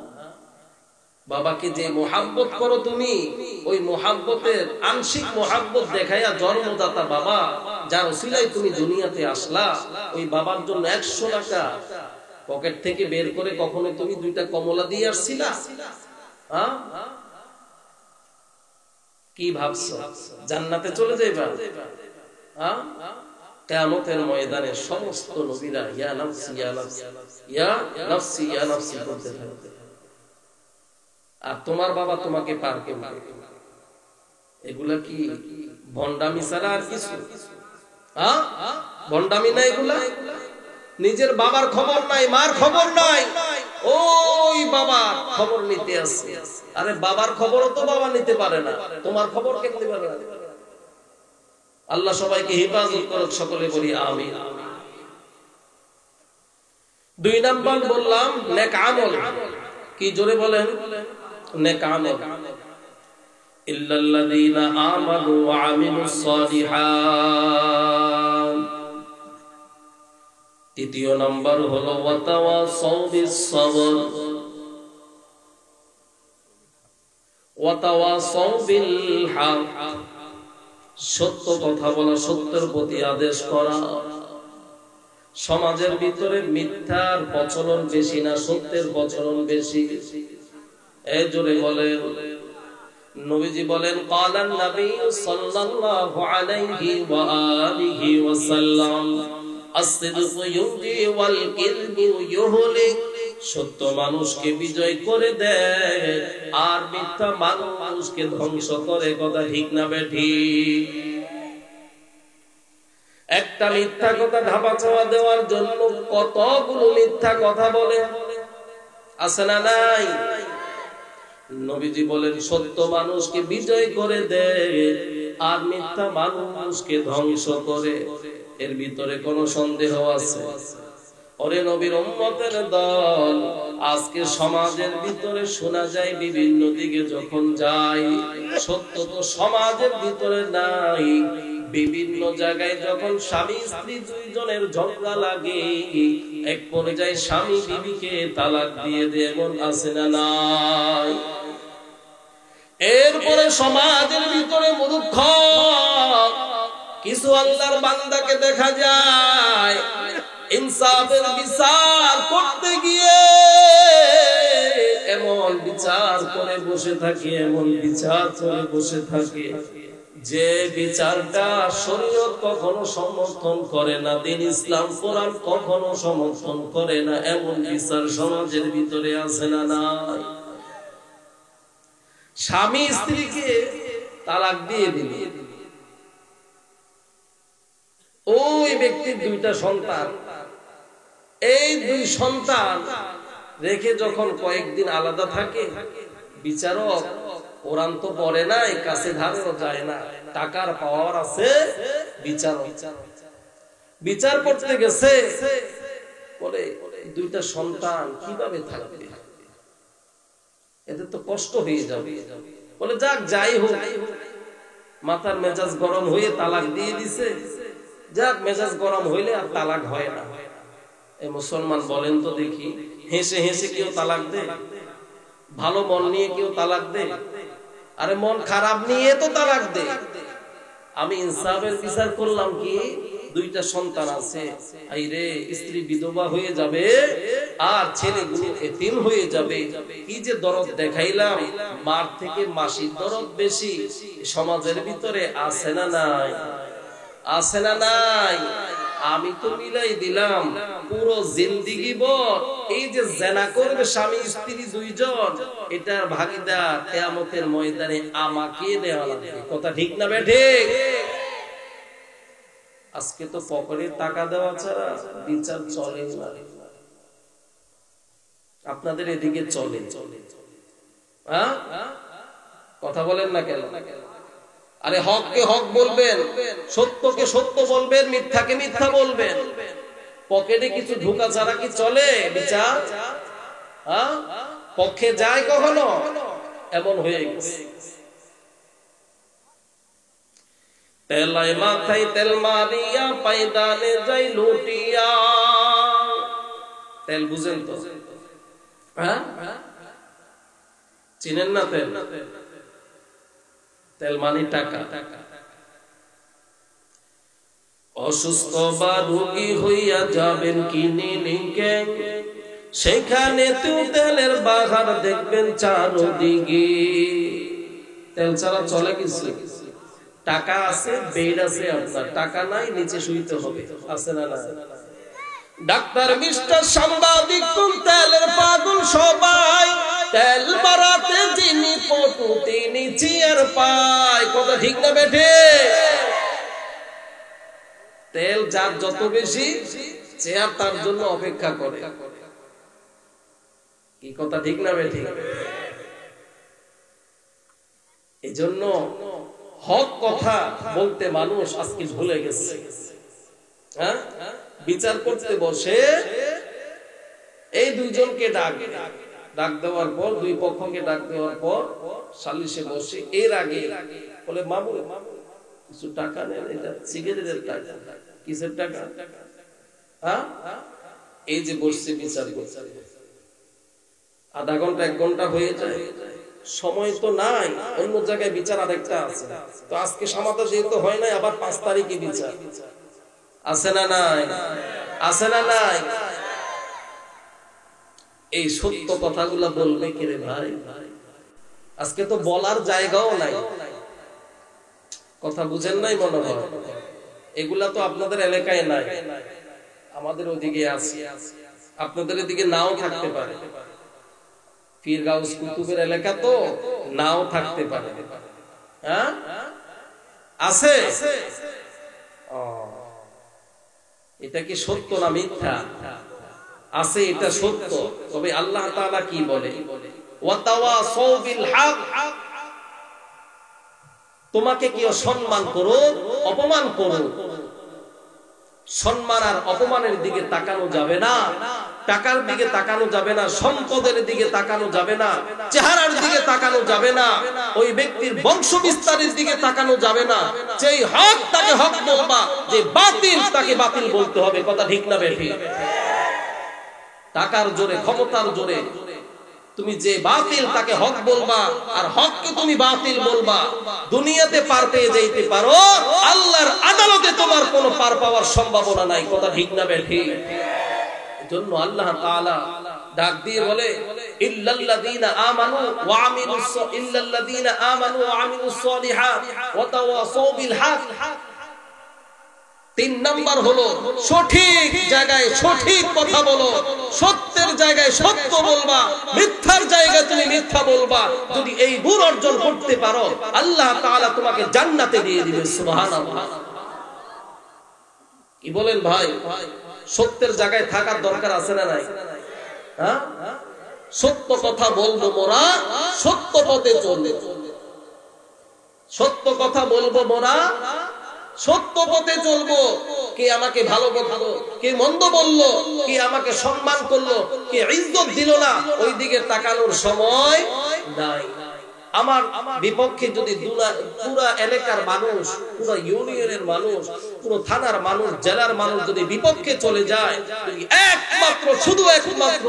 বাবাকে যে মোহাব্বত করো তুমি, ওই মোহাব্বতের আংশিক মোহাব্বত দেখাইয়া জন্মদাতা বাবা যার ওসিলায় তুমি দুনিয়াতে আসলা, ওই বাবার জন্য 100 টাকা পকেট থেকে বের করে কখনো তুমি 2টা কমলা দিয়ে আসছিলা? হ্যাঁ? কি ভাবছো জান্নাতে চলে যাইবা? হ্যাঁ? কিয়ামতের ময়দানে সমস্ত নবীরা ইয়া নাফসি ইয়া নাফসি ইয়া নাফসি ইয়া নাফসি করতে থাকবে, আর তোমার বাবা তোমাকে পার করবে। এগুলা কি ভন্ডামি ছাড়া আর কিছু? হ্যাঁ, ভন্ডামি না এগুলা? নিজের বাবার খবর নাই, মার খবর নাই, ওই বাবার খবর নিতে আসছে। আরে বাবার খবরও তো বাবা নিতে পারে না, তোমার খবর কে নিতে পারে? আল্লাহ সবাইকে হেফাজত করুক, সকলে বলি আমিন। 2 নাম্বার বললাম নেক আমল। কি জোরে বলেন? নেক আমল। ইল্লাল্লাযীনা আমানু ওয়া আমিলুস সালিহাত। 3য় নাম্বার হলো ওয়া তাওয়াসাউ বিস সাবর ওয়া তাওয়াসাউ বিল হক। সত্য কথা বলা, সত্যের প্রতি আদেশ করা। সমাজের ভিতরে মিথ্যার প্রচলন বেশি না সত্যের প্রচলন বেশি? এই জোরে বলেন। নবীজি বলেন ক্বালান নবী সাল্লাল্লাহু আলাইহি ওয়া আলিহি ওয়াসাল্লাম আসসিদকু ইউনজি ওয়াল কিযবু ইউহলিক, সত্য মানুষকে বিজয় করে দেয় আর মিথ্যা মানুষকে ধ্বংস করে। কথা ঠিক না বেঠিক? একটা মিথ্যা কথা ধাপা চাওয়া দেওয়ার জন্য কতগুলো মিথ্যা কথা বলে, আছে না নাই? নবীজি বলেন সত্য মানুষকে বিজয় করে দেয় আর মিথ্যা মানুষকে ধ্বংস করে। এর ভিতরে কোনো সন্দেহ আছে? ওরে নবীর উম্মতের দল, আজকে সমাজের ভিতরে শোনা যায় বিভিন্ন দিকে যখন যাই, সত্য তো সমাজের ভিতরে নাই। বিভিন্ন জায়গায় যখন স্বামী স্ত্রী দুইজনের ঝগড়া লাগে, এক পর্যায়ে স্বামী বিবিকে তালাক দিয়ে দেয়, এমন আছে না নাই? এরপরে সমাজের ভিতরে মূর্খ কিছু আল্লাহর বান্দাকে দেখা যায় ইনসাফের বিচার করতে গিয়ে এমন বিচার করে বসে থাকে, এমন বিচার করে বসে থাকে যে বিচারটা শরীয়ত কখনো সমর্থন করে না, দ্বীন ইসলাম কোরআন কখনো সমর্থন করে না। এমন বিচার সমাজের ভিতরে আছে না নাই? স্বামী স্ত্রীকে তালাক দিয়ে দিল, ওই ব্যক্তির দুইটা সন্তান, এই দুই সন্তান রেখে যখন কয়েকদিন আলাদা থাকে, বিচারক কোরআন তো পড়ে নাই, কাছে ধারও যায় না, টাকার পাওয়ার আছে, বিচার করতে গেছে, বলে দুইটা সন্তান কিভাবে থাকবে, এদের তো কষ্ট হয়ে যাবে। বলে যাক, যাই হোক, মাথার মেজাজ গরম হয়ে তালাক দিয়ে দিছে। যাক, মেজাজ গরম হইলে আর তালাক হয় না। এই মুসলমান বলেন তো দেখি, হেসে হেসে কেউ তালাক দেয়? ভালো মন নিয়ে কেউ তালাক দেয়? আরে মন খারাপ নিয়ে তো তালাক দেয়। আমি ইনসাফের বিচার করলাম কি, দুইটা সন্তান আছে, আইরে স্ত্রী বিধবা হয়ে যাবে আর ছেলেগুলো এতিম হয়ে যাবে, কি যে দরদ দেখাইলাম, মার থেকে মাসির দরদ বেশি। সমাজের ভিতরে আছে না নাই? আছে না নাই? আমি তো মিলাই দিলাম পুরো জিন্দিগি ভর এই যে জেনা করবে স্বামী স্ত্রী দুইজন, এটার ভাগীদার কিয়ামতের ময়দানে আমাকে দেওয়া লাগবে। কথা ঠিক না বেঠিক? আজকে তো পকেটে টাকা দেওয়া ছাড়া বিচার চলে না। আপনাদের এদিকে চলে? হ্যাঁ, কথা বলেন না কেন? আরে হককে হক বলবেন, সত্যকে সত্য বলবেন, মিথ্যাকে মিথ্যা বলবেন। পকেটে কিছু ঢোকা ছাড়া কি চলে বিচার? হ্যাঁ, পক্ষে যায় কখনো? এমন হয়ে গেছে। তেলায় মাথায় তেল মারিয়া পায়দানে যাই লুটিয়া। তেল বুঝেন তো? হ্যাঁ, চিনেন না তেল? তেল মানে টাকা। অসুস্থ বা রোগী হইয়া যাবেন ক্লিনিকে, সেখানে তো তেলের বাহার দেখবেন চারদিকে। তেল ছাড়া চলে কিছু? টাকা আছে, বেড আছে, আপনার টাকা নাই, নিচে শুইতে হবে, আছে না না? ডাক্তার, মিস্টার সাংবাদিক, কোন তেলের পাগল সবাই, তেল বাড়াতে যিনি পটু তিনি চেয়ার পায়। কথা ঠিক না বেঠে? তেল যার যত বেশি, চেয়ার তার জন্য অপেক্ষা করে। কি কথা ঠিক না বেঠে? এই জন্য হক কথা বলতে মানুষ আজকে ভুলে গেছে। হ্যাঁ, বিচার করতে বসে এই দুইজনকে ডাক দেওয়ার পর, দুই পক্ষকে ডাক দেওয়ার পর সালিশে বসে, এর আগে বলে মামু কিছু টাকা নেন, এটা সিগারেটের টাকা। কিসের টাকা? হ্যাঁ, এই যে বসছে বিচার করছে, আধা ঘন্টা 1 ঘন্টা হয়ে যায়, সময় তো নাই, অন্য জায়গায় বিচার আরেকটা আছে। তো আজকে সমাধান যেহেতু হয় নাই, আবার 5 তারিখে বিচার, আছে না নাই? আছে না নাই? এই সত্য কথাগুলা বলবে কে রে ভাই? আজকে তো বলার জায়গাও নাই। কথা বুঝেন নাই মনে হয়? এগুলা তো আপনাদের এলাকায় নাই। আমাদের ওদিকে আছে, আপনাদের এদিকে নাও থাকতে পারে। পীর গাউস কুতুবের এলাকা তো নাও থাকতে পারে। হ্যাঁ আছে। এটা কি সত্য না মিথ্যা? আছে, এটা সত্য। তবে আল্লাহ তাআলা কি বলে, ওয়াতাওয়াসাউ বিল হক, তোমাকে কেউ সম্মান করো অপমান করো, সম্মান আর অপমানের দিকে তাকানো যাবে না, টাকার দিকে তাকানো যাবে না, সম্পদের দিকে তাকানো যাবে না, চেহারার দিকে তাকানো যাবে না, ওই ব্যক্তির বংশ বিস্তারের দিকে তাকানো যাবে না। যেই হক তাকে হক বলবা, যে বাতিল তাকে বাতিল বলতে হবে। কথা ঠিক না বেঠিক? টাকার জোরে, ক্ষমতার জোরে তুমি যে বাতিল তাকে হক বলবা, আর হককে তুমি বাতিল বলবা, দুনিয়াতে পার পেয়ে যাইতে পারো, আল্লাহর আদালতে তোমার কোনো পার পাওয়ার সম্ভাবনা নাই। কথা ঠিক না বেঠিক? এজন্য আল্লাহ তাআলা ডাক দিয়ে বলে, ইল্লাল্লাযীনা আমানু ওয়া আমিলুস সলিহাত ওয়া তাওয়াসাউ বিল হক। 3 নাম্বার হলো সঠিক জায়গায় সঠিক কথা বলো, সত্যের জায়গায় সত্য বলবা, মিথ্যার জায়গায় তুমি মিথ্যা বলবা। যদি এই গুণ অর্জন করতে পারো, আল্লাহ তাআলা তোমাকে জান্নাতে দিয়ে দিবেন। সুবহানাল্লাহ। কি বলেন ভাই? সত্যের জায়গায় থাকার দরকার আছে না নাই? হ্যাঁ, সত্য কথা বলবো মোরা, সত্য পথে চলবো। সত্য কথা বলবো মোরা, সত্য পথে চলবো। কে আমাকে ভালো বললো, কে মন্দ বললো, কে আমাকে সম্মান করলো, কে ইজ্জত দিল না, ওই দিকে তাকানোর সময় নাই। আমার বিপক্ষে যদি পুরা এলাকার মানুষ, পুরো ইউনিয়নের মানুষ, পুরো থানার মানুষ, জেলার মানুষ যদি বিপক্ষে চলে যায়, একমাত্র শুধু একমাত্র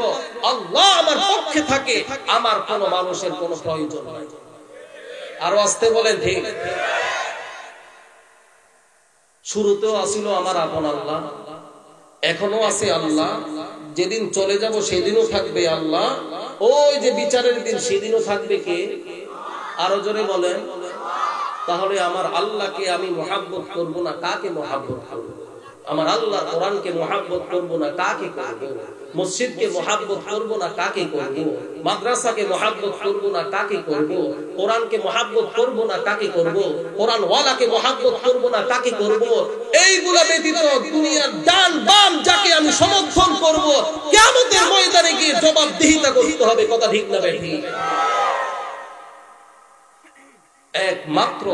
আল্লাহ আমার পক্ষে থাকে, আমার কোনো মানুষের কোনো প্রয়োজন নাই। আরো আসতে বলেন ঠিক? শুরুতেও আসিল আমার আপন আল্লাহ, এখনো আছে আল্লাহ, যেদিন চলে যাব সেদিনও থাকবে আল্লাহ, ওই যে বিচারের দিন সেদিনও থাকবে কে? আরো জোরে বলেন। তাহলে আমার আল্লাহকে আমি মহাব্বত করব না, কাকে মহাব্বত করব? আমার আল্লাহ কোরআনকে মহাব্বত করব না, কাকে করব? মসজিদকে মহাব্বত করব না, কাকে করব? মাদ্রাসাকে মহাব্বত করব না, কাকে করব? কোরআনকে মহাব্বত করব না, কাকে করব? কোরআন ওয়ালাকে মহাব্বত করব না, কাকে করব? এইগুলা ব্যতীত দুনিয়ার ডান বাম যাকে আমি সমর্থন করব, কিয়ামতের ময়দানে গিয়ে জবাবদিহিতা করতে হবে। কথা ঠিক না বেঠিক? একমাত্র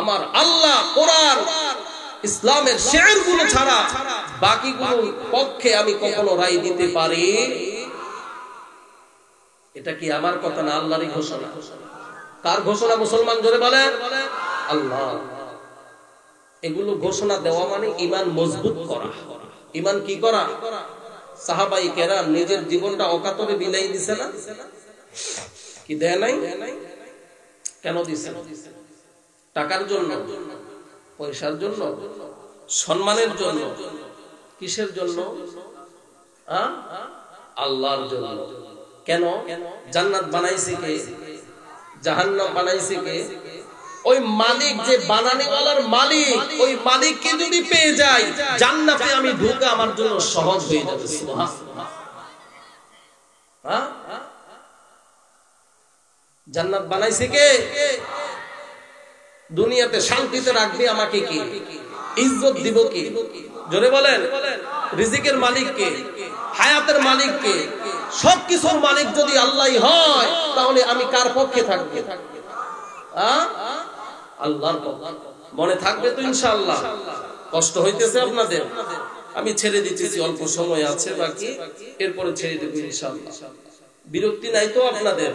আমার আল্লাহ, কোরআন, ইসলামের শেরগুলো ছাড়া বাকিগুলো পক্ষে আমি কখনো রায় দিতে পারি? এটা কি আমার কথা না, আল্লাহরই ঘোষণা। কার ঘোষণা? মুসলমান জোরে বলেন। আল্লাহ। এগুলো ঘোষণা দেওয়া মানে ঈমান মজবুত করা। ঈমান কি করা? সাহাবাই কেরাম নিজের জীবনটা অকাতরে বিলাই দিছে না? কি দেয় নাই? কেন দিছে? টাকার জন্য, পয়সার জন্য, সম্মানের জন্য, কিসের জন্য? আল্লাহর জন্য। কেন? জান্নাত বানাইছে কে? জাহান্নাম বানাইছে কে? ওই মালিক, যে বানানেওয়ালার মালিক, ওই মালিককে যদি পেয়ে যাই, জান্নাতে আমি ঢোকা আমার জন্য সহজ হয়ে যাবে। সুবহানাল্লাহ। জান্নাত বানাইছে কে? দুনিয়াতে শান্তিতে রাখবে আমাকে কে? ইজ্জত দিব কে? জোরে বলেন। রিজিকের মালিক কে? হায়াতের মালিক কে? সবকিছুর মালিক যদি আল্লাহই হয়, তাহলে আমি কার পক্ষে থাকব? আল্লাহর পক্ষে। মনে থাকবে তো ইনশাআল্লাহ? কষ্ট হইতেছে আপনাদের? আমি ছেড়ে দিতেছি, অল্প সময় আছে বাকি, এরপরে ছেড়ে দেব ইনশাআল্লাহ। বিরক্তি নাই তো আপনাদের?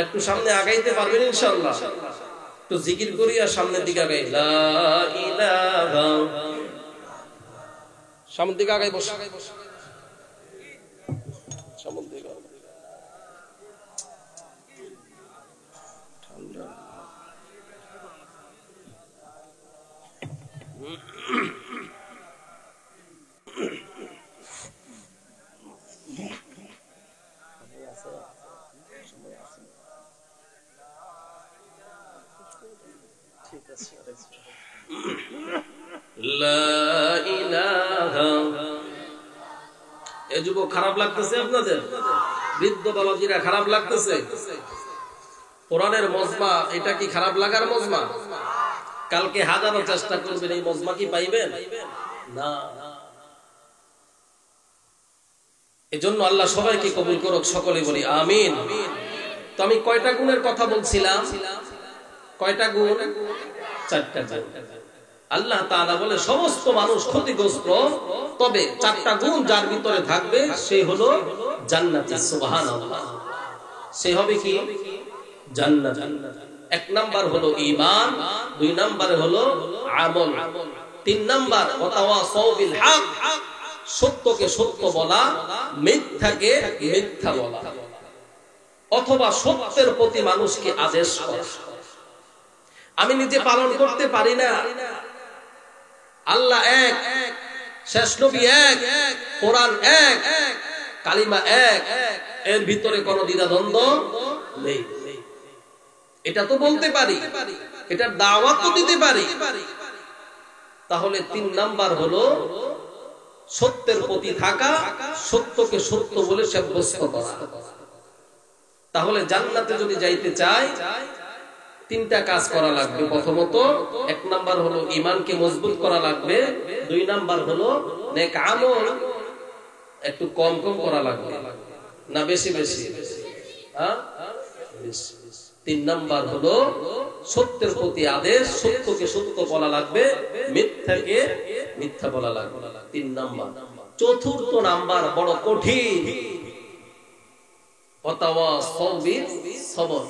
একটু সামনে আগাইতে পারবেন ইনশাআল্লাহ? তো জিকির করি আর সামনের দিকে আগাই। লা ইলাহা, সামনের দিকে আগাই, বস সামনের দিকে। ঠান্ডা। لا إله এই যুবক খারাপ লাগতেছে আপনাদের? বৃদ্ধ বাবাজিরা খারাপ লাগতেছে? কোরআনের মজমা এটা কি খারাপ লাগার মজমা? কালকে হাজারো চেষ্টা করবেন, এই মজমা কি পাইবেন না। এজন্য আল্লাহ সবাইকে কবুল করুক, সকলে বলি আমিন। তো আমি কয়টা গুণের কথা বলছিলাম? কয়টা গুণ? 4টা গুণ। আল্লাহ তাআলা বলে সমস্ত মানুষ ক্ষতিগ্রস্ত, তবে 4টা গুণ যার ভিতরে থাকবে সে হলো জান্নাতি। সুবহানাল্লাহ। সে হবে কি? জান্নাতি। 1 নাম্বার হলো ঈমান, 2 নাম্বারে হলো আমল, 3 নাম্বার ওয়াতাওয়াসাউ বিল হক, সত্যকে সত্য বলা, মিথ্যাকে মিথ্যা বলা, অথবা সত্যের প্রতি মানুষকে আদেশ করা। আমি নিজে পালন করতে পারি না, আল্লাহ এক, শেষ নবী এক, কোরআন এক, কালিমা এক, এর ভিতরে কোনো দ্বিধাদ্বন্দ্ব নেই। এটা তো বলতে পারি, এটার দাওয়াত তো দিতে পারি। তাহলে 3 নাম্বার হলো সত্যের প্রতি থাকা, সত্যকে সত্য বলে সাব্যস্ত করা। তাহলে জান্নাতে যদি যাইতে চাই 3টা কাজ করা লাগবে। প্রথমত 1 নাম্বার হলো ঈমানকে মজবুত করা লাগবে, 2 নাম্বার হলো নেক আমল একটু কম কম করা লাগবে, না বেশি বেশি? হ্যাঁ, 3 নাম্বার হলো সত্যের প্রতি আদেশ, সত্যকে সত্য বলা লাগবে, মিথ্যাকে মিথ্যা বলা লাগবে। 3 নাম্বার। 4র্থ নাম্বার বড় কঠিন, ওয়াতাওয়াসাউ বিস সবর।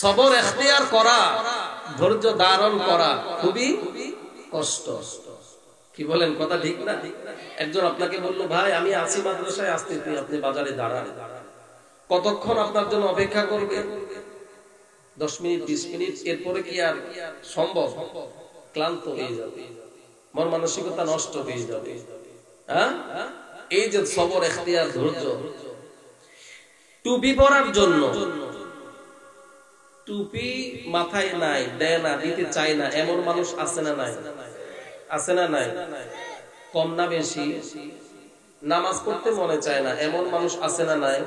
সবর ইখতিয়ার করা, ধৈর্য ধারণ করা খুবই কষ্ট। কি বলেন, কথা ঠিক না? একজন আপনাকে বলল, ভাই আমি আছি মাদ্রাসায়, আসতে তুই আপনি বাজারে দাঁড়ান। কতক্ষণ আপনার জন্য অপেক্ষা করবে? 10 মিনিট, 20 মিনিট। এরপরে কি আর সম্ভব? ক্লান্ত হয়ে যাবে, মন মানসিকতা নষ্ট হয়ে যাবে। হ্যাঁ, এই যে সবর, ইখতিয়ার, ধৈর্য। টুপি পরার জন্য, টুপি মাথায় নাই, দেয় না, দিতে চায় না, এমন মানুষ আছে না নাই? আছে না নাই? কম না বেশি? নামাজ পড়তে মনে চায় না, এমন মানুষ আছে না নাই?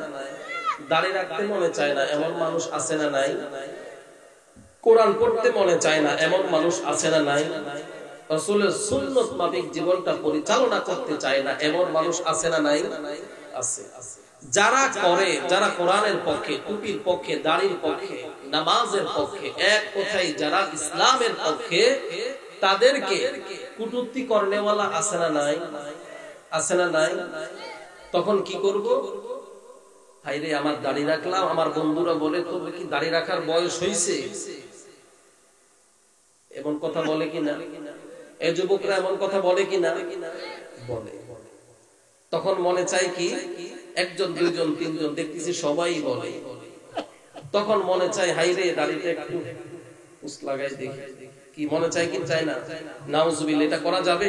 দাড়ি রাখতে মনে চায় না, এমন মানুষ আছে না নাই? কোরআন পড়তে মনে চায় না, এমন মানুষ আছে না নাই? রাসূলের সুন্নাত মাফিক জীবনটা পরিচালনা করতে চায় না, এমন মানুষ আছে না নাই? আছে। যারা করে, যারা কোরআনের পক্ষে, টুপির পক্ষে, দাড়ির পক্ষে, নামাজের পক্ষে, এক কথায় যারা ইসলামের পক্ষে, তাদেরকে কটূক্তি করনেওয়ালা আছে না নাই? আছে না নাই? তখন কি করব? হাইরে আমার দাড়ি রাখলাম, আমার বন্ধুরা বলে তো কি দাড়ি রাখার বয়স হয়েছে, এমন কথা বলে কিনা? এই যুবকরা এমন কথা বলে কিনা? বলে। তখন মনে চাই কি, 1 জন 2 জন 3 জন দেখতেছি সবাই বলে, তখন মনে চাই হাইরে দাড়িটা একটু উস লাগাই দেখি। কি মনে চাই কি চাই না? নাউজুবিল্লাহ, এটা করা যাবে?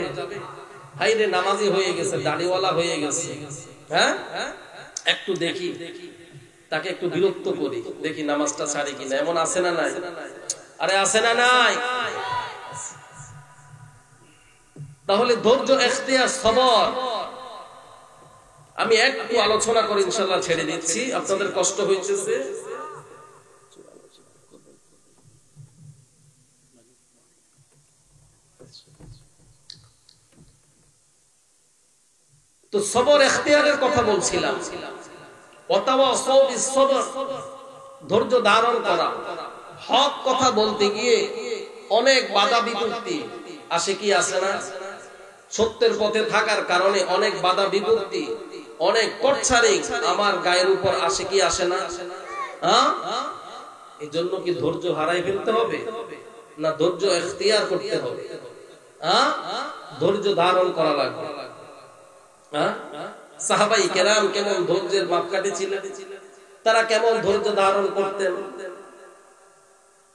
হাইরে নামাজি হয়ে গেছে, দাড়িওয়ালা হয়ে গেছে, হ্যাঁ, একটু দেখি, তাকে একটু বিরক্ত করি, দেখি নামাজটা ছাড়ি কিনা, এমন আছে না নাই? আরে আছে না নাই? তাহলে ধৈর্য, ইখতিয়ার, সবর। আমি একটু আলোচনা করে ইনশাআল্লাহ ছেড়ে দিচ্ছি, আপনাদের কষ্ট হইতেছে। তো সবর ইখতিয়ারের কথা বলছিলাম। ওয়াতাওয়াসাউ বিস সবর, ধৈর্য ধারণ করা। হক কথা বলতে গিয়ে অনেক বাধা বিপত্তি আসে, কি আসে না? সত্যের পথে থাকার কারণে অনেক বাধা বিপত্তি, অনেক টর্চারিং আমার গায়ের উপর আসে, কি আসে না? হ্যাঁ, এই জন্য কি ধৈর্য হারাই ফেলতে হবে, না ধৈর্য ইখতিয়ার করতে হবে? হ্যাঁ, ধৈর্য ধারণ করা লাগবে। হ্যাঁ, সাহাবাই কেরাম কেমন ধৈর্যের মাপকাঠি ছিলেন, তারা কেমন ধৈর্য ধারণ করতেন,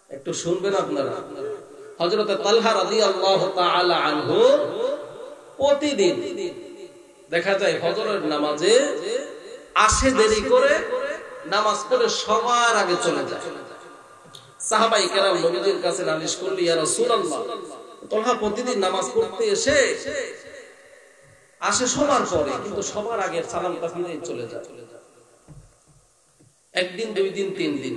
একটু শুনবেন আপনারা। হযরত তালহা রাদিয়াল্লাহু তাআলা আনহু প্রতিদিন দেখা যায় ফজরের নামাজে আসে দেরি করে, নামাজ পড়ে সবার আগে চলে যায়। সাহাবাই কেরাম নবীজির কাছে নালিশ করল, ইয়া রাসূলুল্লাহ, তালহা প্রতিদিন নামাজ পড়তে এসে আসে সবার পরে, কিন্তু সবার আগে সালামটা ফিরে চলে যায়। একদিন, 2 দিন, 3 দিন।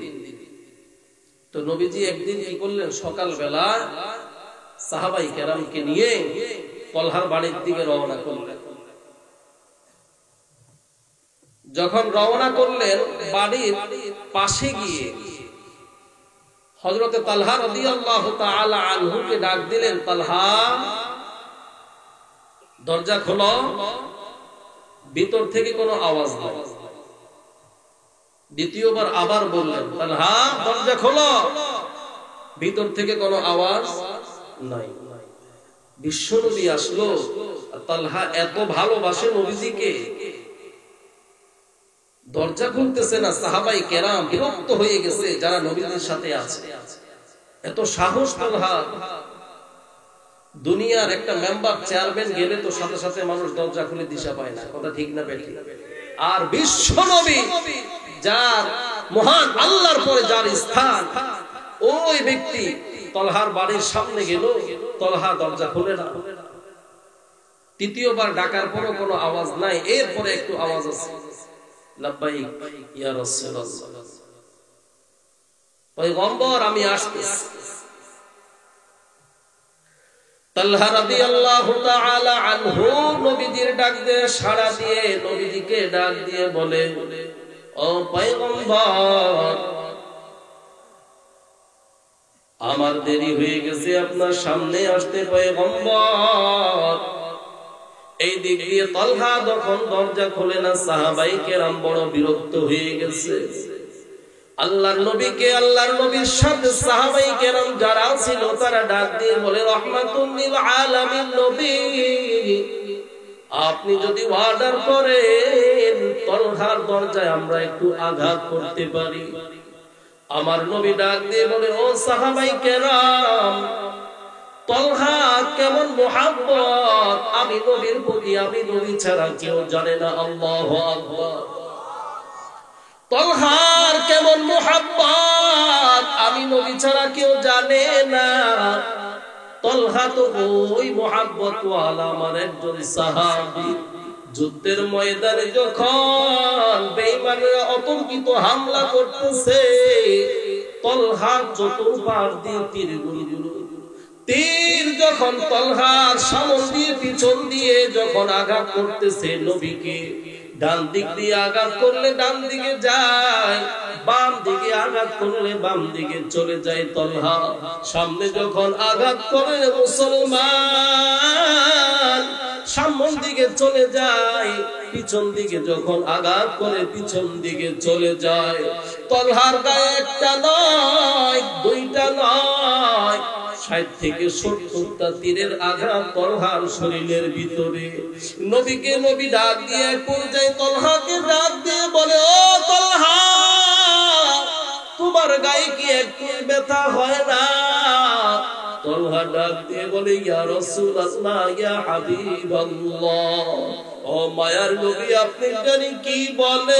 তো নবীজি একদিন কি করলেন, সকালবেলা সাহাবাই কেরামকে নিয়ে তলহার বাড়ির দিকে রওনা করলেন। যখন রওনা করলেন, বাড়ির পাশে গিয়ে হযরতে তালহা রাদিয়াল্লাহু তাআলা আনহুকে ডাক দিলেন, তালহা দরজা খোলো। ভিতর থেকে কোনো আওয়াজ নাই। দ্বিতীয়বার আবার বললেন, তালহা দরজা খোলো। ভিতর থেকে কোনো আওয়াজ নাই। বিশ্বনবী আসলো, তালহা এত ভালোবাসে নবীজিকে, দরজা খুলতেছে না। সাহাবাই কেরাম বিরক্ত হয়ে গেছে যারা নবীজির সাথে আছে। এত সাহস তালহা। দুনিয়ার একটা মেম্বার চেয়ারম্যান গেলে তো সাথে সাথে মানুষ দরজা খুলে দিশা পায় না, কথা ঠিক না বেঠিক? আর বিশ্বনবী, যার মহান আল্লাহর পরে যার স্থান, ওই ব্যক্তি তলহার বাড়ির সামনে গেল, তলহা দরজা খুলে না। তৃতীয়বার ডাকার পরও কোনো আওয়াজ নাই। এরপরে একটু আওয়াজ আছে, লাব্বাইক ইয়া রাসূলুল্লাহ, পয়গম্বর আমি আসতেছি। তালহা রাদিয়াল্লাহু তাআলা আনহু নবীজির ডাক দিয়ে সাড়া দিয়ে নবীজিকে ডাক দিয়ে বলে, ও পয়গম্বর, আমার দেরি হয়ে গেছে আপনার সামনে আসতে পয়গম্বর। এই দিক দিয়ে তালহা যখন দরজা খোলে না, সাহাবাই কেরাম বড় বিরক্ত হয়ে গেছে। আল্লাহর নবীকে, আল্লাহর নবীর সাথে সাহাবাই কেরাম যারা ছিল তারা ডাক দিয়ে বলে, রাহমাতুল লিল আলামিন নবী, আপনি যদি অর্ডার করেন তালহার দরজায় আমরা একটু আঘাত করতে পারি। আমার নবী ডাক দিয়ে বলে, ও সাহাবাই কেরাম, তালহা কেমন মুহাব্বত আমি নবীর প্রতি, আমি নবী ছাড়া কেউ জানে না। আল্লাহু আকবার। তালহার কেমন মুহাব্বত আমি নবী ছাড়া কেউ জানে না। তালহা তো ওই মুহাব্বত ওয়ালা আমার একজন সাহাবী। যুদ্ধের ময়দানে যখন বেঈমানরা অতর্কিত হামলা করতেছে, তালহা চতুর্পাশ দিয়ে তীর যখন তালহার সামনে দিয়ে পিছন দিয়ে যখন আঘাত করতেছে নবীকে, ডান দিক দিয়ে আঘাত করলে ডান দিকে যায়, বাম দিকে আঘাত করলে বাম দিকে চলে যায়। তালহা সামনে যখন আঘাত করে মুসলমান সামনের দিকে চলে যায়, পিছন দিকে যখন আঘাত করে পিছন দিকে চলে যায়। তালহার গায়ে একটা নয়, দুইটা নয়, 60 থেকে 70টা তীরের আঘাত তালহার শরীরের ভিতরে। নবীকে নবী ডাক দিয়ে পর্যায়ে তালহাকে ডাক দিয়ে বলে, ও তালহা, তোমার গায়ে কি একটু ব্যথা হয় না? তালহা ডাক দিয়ে বলে, ইয়া রাসূলুল্লাহ, ইয়া হাবিবাল্লাহ, ও মায়ার নবী, আপনি জানি কি বলেন,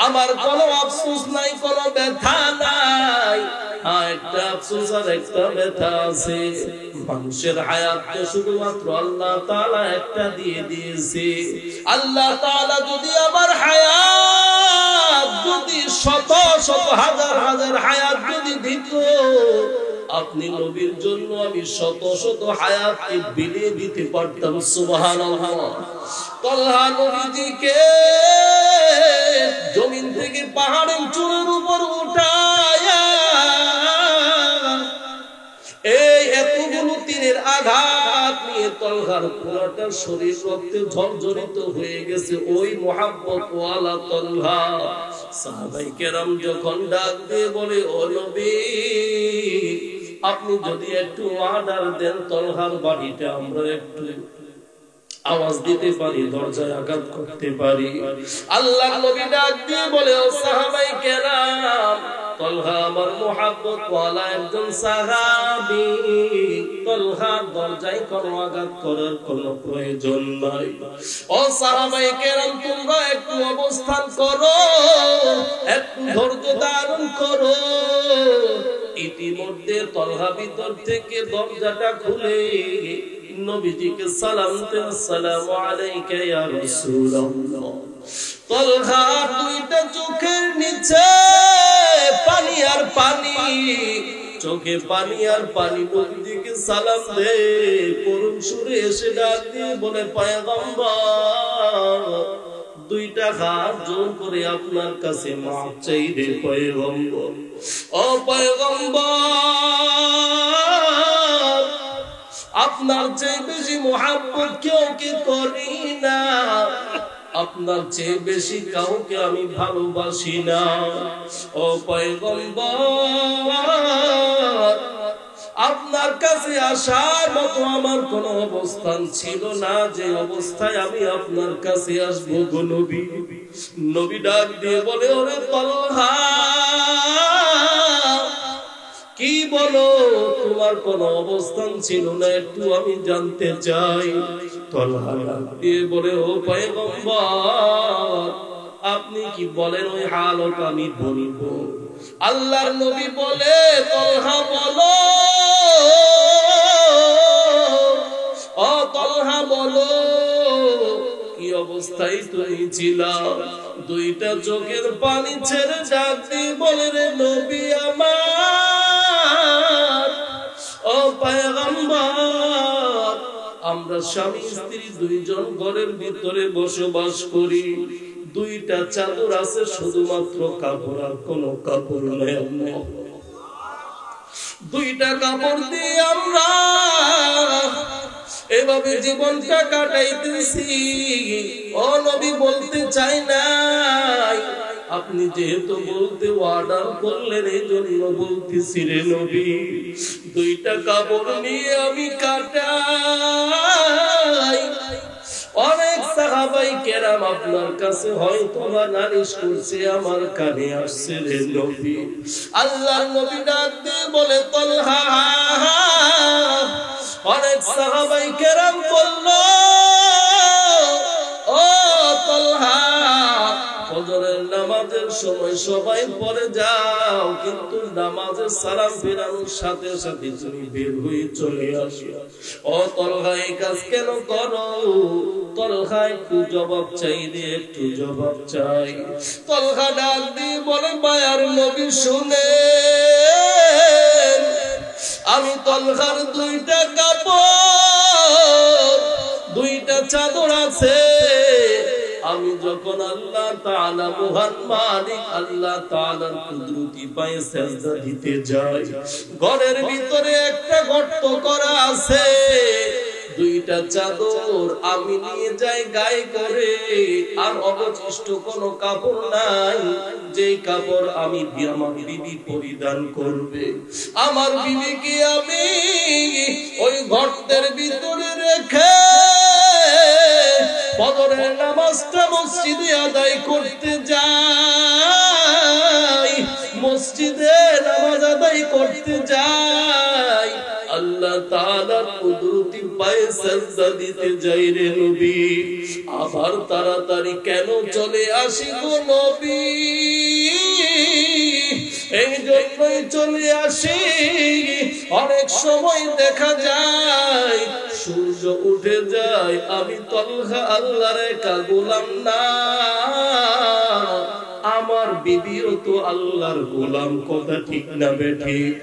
আমার কোনো আফসোস নাই, কোনো ব্যথা নাই। একটা আফসোস আর একটা ব্যথা আছে। মানুষের হায়াত তো শুধুমাত্র আল্লাহ তাআলা একটা দিয়ে দিয়েছে। আল্লাহ তাআলা যদি আমার হায়াত যদি শত শত হাজার হাজার হায়াত যদি দিত, আপনি নবীর জন্য আমি শত শত হায়াতকে বিলিয়ে দিতে পারতাম। সুবহানাল্লাহ। তালহা নবীজিকে জমিন থেকে পাহাড়ের চূড়ার উপর উঠায়া এই এতগুলো তীরের আঘাত নিয়ে তালহার পুরোটা শরীর রক্তে ঝরঝরিত হয়ে গেছে। ওই মুহাব্বত ওয়ালা তালহা। সাহাবাই কেরাম যখন ডাক দিয়ে বলে, ও নবী, আপনি যদি একটু অর্ডার দেন তালহার বাড়িটা আমরা একটু আওয়াজ দিতে পারি, দরজায় আঘাত করতে পারি। আল্লাহর নবী ডাক দিয়ে বলে, ও সাহাবাই কেরাম, তালহা আমার মুহাব্বত ওয়ালা একজন সাহাবী, তালহার দরজায় কোনো আঘাত করার কোনো প্রয়োজন নাই। ও সাহাবাই কেরাম, তোমরা একটু অবস্থান করো, একটু ধৈর্য ধারণ করো। ইতিমধ্যে তালহা ভিতর থেকে দরজাটা খুলে নবীজিকে সালাম দেন, আসসালামু আলাইকা ইয়া রাসূলুল্লাহ। তলহা দুইটা চোখের নিচে পানি আর পানি, চোখে পানি আর পানি, নবীজিকে সালাম দে। করুণ সুরে এসে ডাক দিয়ে বলে, পয়গম্বর, দুইটা হাত জোর করে আপনার কাছে মাফ চাই রে পয়গম্বর। ও পয়গম্বর, আপনার চেয়ে বেশি মুহাব্বত কেউকে করি না, আপনার চেয়ে বেশি কাউকে আমি ভালোবাসি না। ও পয়গম্বর, আপনার কাছে আসার মতো আমার কোন অবস্থান ছিল না, যে অবস্থায় আমি আপনার কাছে আসবো গো নবী। নবী ডাক দিয়ে বলে, ওরে তলহা, কি বলো, তোমার কোন অবস্থান ছিল না, একটু আমি জানতে চাই। তলহা ডাক দিয়ে বলে, ও পয়গম্বর, আপনি কি বলেন ওই হালত আমি বলবো। আল্লাহর নবী বলে, তলহা বলো, ও তলহা বলো, কি অবস্থায় তুমি ছিলা। দুইটা চোখের পানি ছেড়ে ডাক দিয়ে বলে, রে নবী আমার, ও পয়গম্বর, আমরা স্বামী স্ত্রী দুইজন ঘরের ভিতরে বসবাস করি, দুইটা চাদর আছে, শুধুমাত্র কাপড় আর কোন কাপড় নেই। দুইটা কাপড় দিয়ে আমরা এভাবে জীবনটা কাটাইতেছি। ও নবী, বলতে চাই নাই, আপনি যেহেতু বলতে অর্ডার করলেন, এই জন্য বলতেছি রে নবী। দুইটা কাপড় নিয়ে আমি কাটাই। অনেক সাহাবাই কেরাম আপনার কাছে হয়তো বা নালিশ করছে, আমার কানে আসছে রে নবী। আল্লাহর নবী ডাক দিয়ে বলে, তলহা, অনেক সাহাবাই কেরাম বলল, ও তলহা, ফজরের নামাজের সময় সবাই পড়ে যাও, কিন্তু নামাজের সালাম ফেরানোর সাথে সাথে তুমি বের হয়ে চলে আসো। ও তলহা, এই কাজ কেন করো? তলহা একটু জবাব চাই রে, একটু জবাব চাই। তলহা ডাক দিয়ে বলে, মায়ার নবী শুনেন, আমি তলহার দুইটা কাপড়, দুইটা চাদর আছে, আমি যখন আল্লাহ তাআলা মহান মালিক আল্লাহ তাআলার কুদরতি পায়ে সিজদা দিতে যাই, ঘরের ভিতরে একটা গর্ত করা আছে, দুইটা চাদর আমি নিয়ে যাই গায়ে করে, আর অবশিষ্ট কোনো কাপড় নাই, যেই কাপড় আমি আমার বিবি পরিধান করবে। আমার বিবিকে আমি ওই গর্তের ভিতরে রেখে ফজরের নামাজটা মসজিদে আদায় করতে যাই, মসজিদে নামাজ আদায় করতে যাই, আল্লাহ তাআলার কুদরতি পায়ে সিজদা দিতে যাই রে নবী। আবার তাড়াতাড়ি কেন চলে আসি গো নবী? এই জন্যই চলে আসি, অনেক সময় দেখা যায় সূর্য উঠে যায়, আমি তলহা আল্লাহর একা গোলাম না, আমার বিবিও তো আল্লাহর গোলাম। কথা ঠিক না বেঠিক?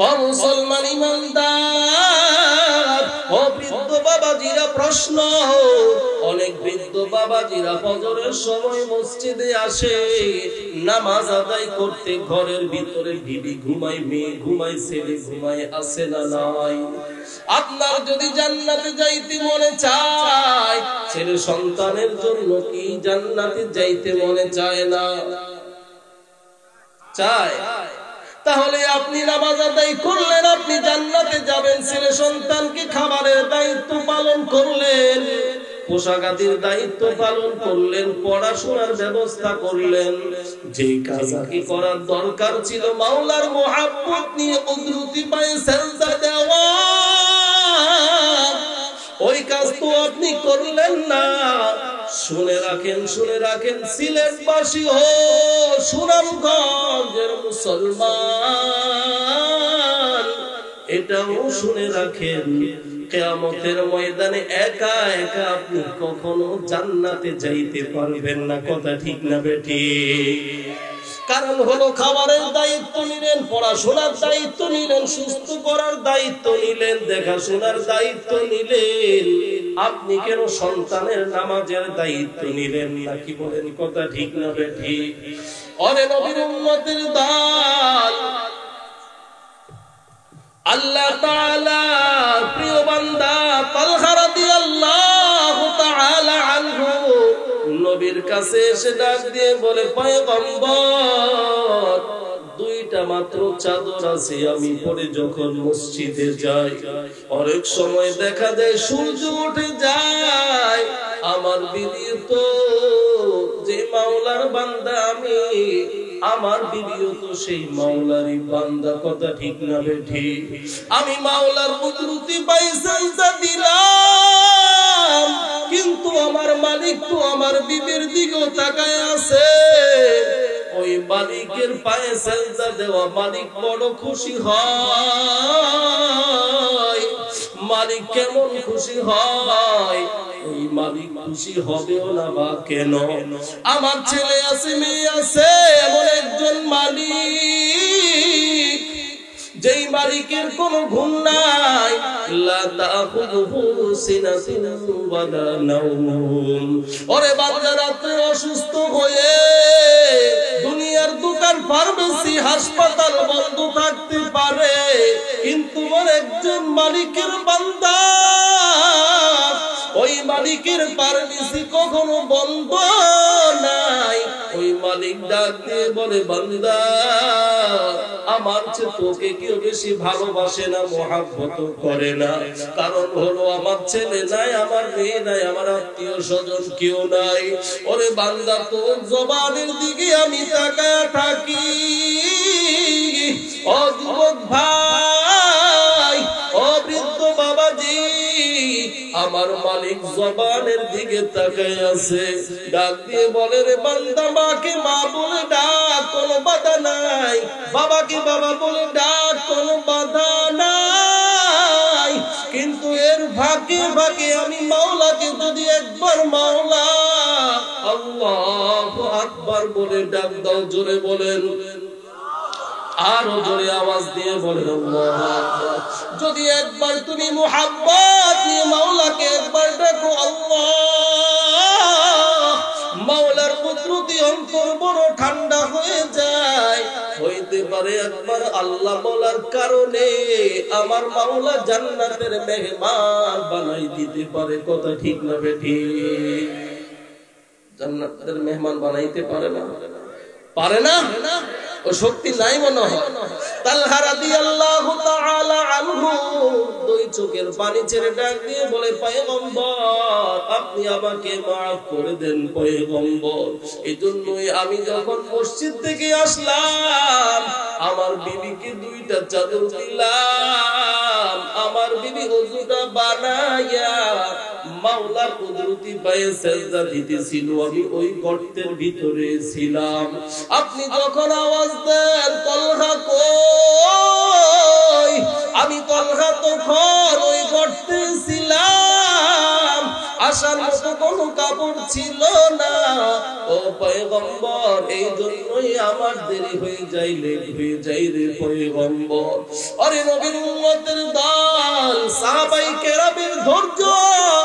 ও মুসলমান ইমানদার, ও বৃদ্ধ বাবাজিরা, প্রশ্ন, অনেক বৃদ্ধ বাবাজিরা ফজরের সময় মসজিদে আসে নামাজ আদায় করতে, ঘরের ভিতরে বিবি ঘুমায়, মেয়ে ঘুমায়, ছেলে ঘুমায়, আছে না নাই? আপনার যদি জান্নাতে যাইতে মনে চায়, ছেলে সন্তানের জন্য কি জান্নাতে যাইতে মনে চায় না? চায়। তাহলে আপনি নামাজ আদায় করলেন, আপনি জান্নাতে যাবেন। ছেলে সন্তানকে খাবারের দায়িত্ব পালন করলেন, পোশাক আদির দায়িত্ব পালন করলেন, পড়াশোনার ব্যবস্থা করলেন। যে কাজ কি করার দরকার ছিল, মাওলার মুহাব্বত নিয়ে কুদরতি পায়ে সিজদা দেওয়া, ওই কাজ তো আপনি করলেন না। শুনে রাখেন, শুনে রাখেন, সিলেটবাসী হো, সুনামগঞ্জের মুসলমান, এটাও শুনে রাখেন, কিয়ামতের ময়দানে একা একা আপনি কখনো জান্নাতে যাইতে পারবেন না। কথা ঠিক না বেঠিক? কারণ হলো খাবারের দায়িত্ব নিলেন, পড়াশোনার দায়িত্ব নিলেন, সুস্থ করার দায়িত্ব নিলেন, দেখাশোনার দায়িত্ব নিলেন। আপনি কেন সন্তানের নামাজের দায়িত্ব নিলেন না? কি বলেন? কথা ঠিক না বেঠিক? ওরে নবীর উম্মতের দল, আল্লাহ তাআলা প্রিয় বান্দা তালহা রাদিয়াল্লাহু তাআলা আনহু নবীর কাছে এসে ডাক দিয়ে বলে, পয়গম্বর, দুইটা মাত্র চাদর আছে, আমি পরে যখন মসজিদে যাই অনেক সময় দেখা যায় সূর্য উঠে যায়, আমার বিবি তো যে মাওলার বান্দা, আমি আমার বিবিও তো সেই মাওলারই বান্দা। কথা ঠিক না বেঠিক? আমি মাওলার কুদরতি পাই সাজদা দিলাম, কিন্তু আমার মালিক তো আমার বিবির দিকেও তাকায় আছে। ওই মালিকের পায়ে সাজদা দেওয়া মালিক বড় খুশি হয়। মালিক কেমন খুশি হয়? ওই মালিক খুশি হবেও না বা কেন? আমার ছেলে আছে, মেয়ে আছে, এমন একজন মালিক যেই মালিকের কোনো ঘুম নাই, লা তাখুযুহু সিনাতুন ওয়ালা নাওম। ওরে বান্দা, রাতে অসুস্থ হয়ে দুনিয়ার দোকান, ফার্মেসি, হাসপাতাল বন্ধ থাকতে পারে, কিন্তু ওর একজন মালিকের বান্দা, ওই মালিকের ফার্মেসি কখনো বন্ধ নাই। ওই মালিক ডাক দিয়ে বলে, বান্দা, আমার চেয়ে তোকে কেউ বেশি ভালোবাসে না, মহাব্বত করে না। কারণ হলো আমার ছেলে নাই, আমার মেয়ে নাই, আমার আত্মীয় স্বজন কেউ নাই। ওরে বান্দা, তোর জবানের দিকে আমি তাকায় থাকি। ও যুবক ভাই, ও বৃদ্ধ বাবাজি, আমার মালিক জবানের দিকে তাকায় আছে। ডাক দিয়ে বলে, রে বান্দা, মাকে মা বলে ডাক, কোনো বাধা নাই। বাবাকে বাবা বলে ডাক, কোনো বাধা নাই। কিন্তু এর ফাঁকে ফাঁকে আমি মাওলাকে যদি একবার মাওলা আল্লাহু আকবার বলে ডাক দাও, জোরে বলেন, আরো জোরে আওয়াজ দিয়ে বলেন আল্লাহু আকবার। যদি একবার তুমি মুহাব্বত নিয়ে মাওলাকে একবার ডাকো, আল্লাহ, মাওলার কুদরতি অন্তর বড় ঠান্ডা হয়ে যায়। হইতে পারে একবার আল্লাহ বলার কারণে আমার মাওলা জান্নাতের মেহমান বানাই দিতে পারে। কথা ঠিক না বেঠিক? জান্নাতের মেহমান বানাইতে পারে না? পারে না? ও শক্তি নাই মনে হয়। তালহা রাদিয়াল্লাহু তাআলা আনহু দুই চোখের পানি ছেড়ে ডাক দিয়ে বলে, পয়গম্বর, আপনি আমাকে মাফ করে দেন পয়গম্বর। এজন্যই আমি যখন মসজিদ থেকে আসলাম, আমার বিবিকে দুইটা চাদর দিলাম। আমার বিবি ওযুটা বানাইয়া মাওলার কুদরতি পায়ে সিজদা দিতেছিল, আমি ওই গর্তের ভিতরে ছিলাম। আপনি যখন আওয়াজ দেন, তালহা কই, আমি তালহা তখন ওই গর্তে ছিলাম। আসার মতো কোনো কাপড় ছিল না। ও পয়গম্বর, এই জন্যই আমার দেরি হয়ে যাই, লেট হয়ে যাই রে পয়গম্বর। আরে নবীর উম্মতের দল, সাহাবায়ে কেরামের ধৈর্য,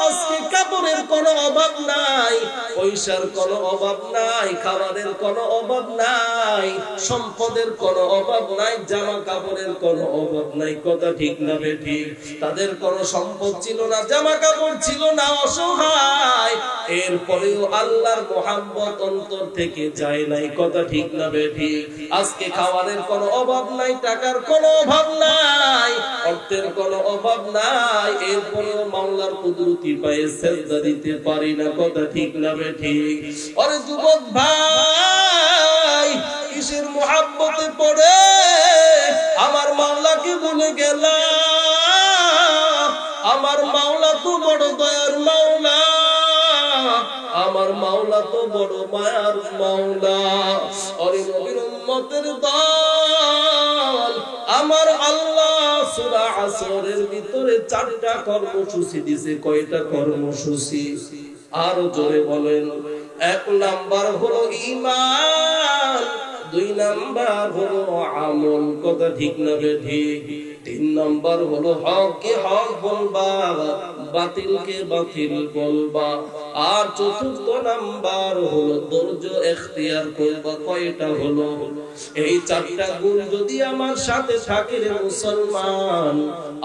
আজকে কাপড়ের কোনো অভাব নাই, পয়সার কোনো অভাব নাই, খাবারের কোনো অভাব নাই, সম্পদের কোনো অভাব নাই, জামা কাপড়ের কোনো অভাব নাই। কথা ঠিক না বেঠিক? তাদের কোনো সম্পদ ছিল না, জামা কাপড় ছিল না, অসহায়, এরপরেও আল্লাহর মুহাব্বত অন্তর থেকে যায় নাই। কথা ঠিক না বেঠিক? আজকে খাবারের কোনো অভাব নাই, টাকার কোনো অভাব নাই, অর্থের কোনো অভাব নাই, এরপরেও মাওলার কুদরতি পায়ে সিজদা দিতে পারি না। কথা ঠিক না বেঠিক? আরে যুবক ভাই, কিসের মুহাব্বতে পড়ে আমার মাওলাকে ভুলে গেলাম? আমার মাওলা তো বড় দয়ার মাওলা, আমার মাওলা তো বড় মায়ার মাওলা। আরে নবীর উম্মতের দল, আমার আল্লাহ সূরা আসরের ভিতরে 4টা কর্মসূচি দিয়েছে। কয়টা কর্মসূচি? আরো জোরে বলেন। 1 নাম্বার হলো ঈমান, 2 নাম্বার হলো আমল। কথা ঠিক না ঠিক? 3 নাম্বার হলো হককে হক বলবা, বাতিলকে বাতিল বলবা। আর 4র্থ নাম্বার হলো ধৈর্য এখতিয়ার করবা। কয়টা হলো? এই 4টা গুণ যদি আমার সাথে থাকে রে মুসলমান,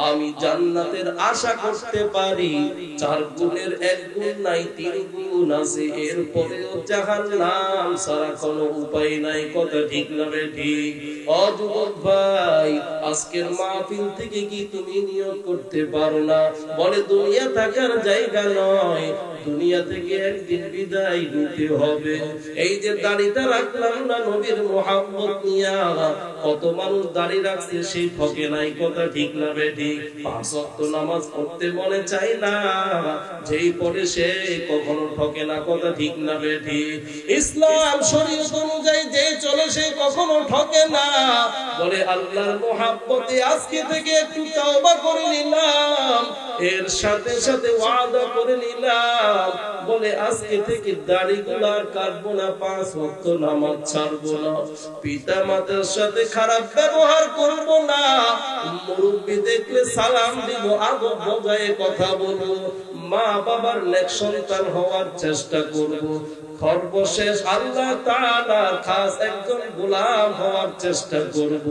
আমি জান্নাতের আশা করতে পারি। 4 গুণের 1 গুণ নাই, 3 গুণ আছে, এরপরেও জাহান্নাম ছাড়া কোনো উপায় নাই। কথা ঠিক না ঠিক? ও যুবক ভাই, আজকের মাহফিল থেকে কি তুমি নিয়ত করতে পারো না? বলে দুনিয়া থাকার জায়গা নয়, দুনিয়া থেকে একদিন বিদায় নিতে হবে। এই যে দাড়িটা রাখলাম না নবীর মুহাব্বত নিয়া, কত মানুষ দাড়ি রাখছে সেই ঠকে নাই। কথা ঠিক না ঠিক? 5 ওয়াক্ত নামাজ পড়তে মনে চায় না, যেই পড়ে সে কখনো ঠকে না। কথা ঠিক না ঠিক? ইসলাম শরীয়ত অনুযায়ী যে চলে সে কখনো ঠকে না। বলে আল্লাহর মুহাব্বতে আজকে থেকে একটু তওবা করে নিলাম, এর সাথে সাথে ওয়াদা করে নিলাম, বলে আজকে থেকে দাড়িগুলো আর কাটবো না, 5 ওয়াক্ত নামাজ ছাড়বো না, পিতা মাতার সাথে খারাপ ব্যবহার করব না, মুরব্বি দেখলে সালাম দিব, আদব বজায় কথা বলবো, মা বাবার নেক সন্তান হওয়ার চেষ্টা করব, সর্বশেষ আল্লাহ তাআলার খাস একজন গোলাম হওয়ার চেষ্টা করব।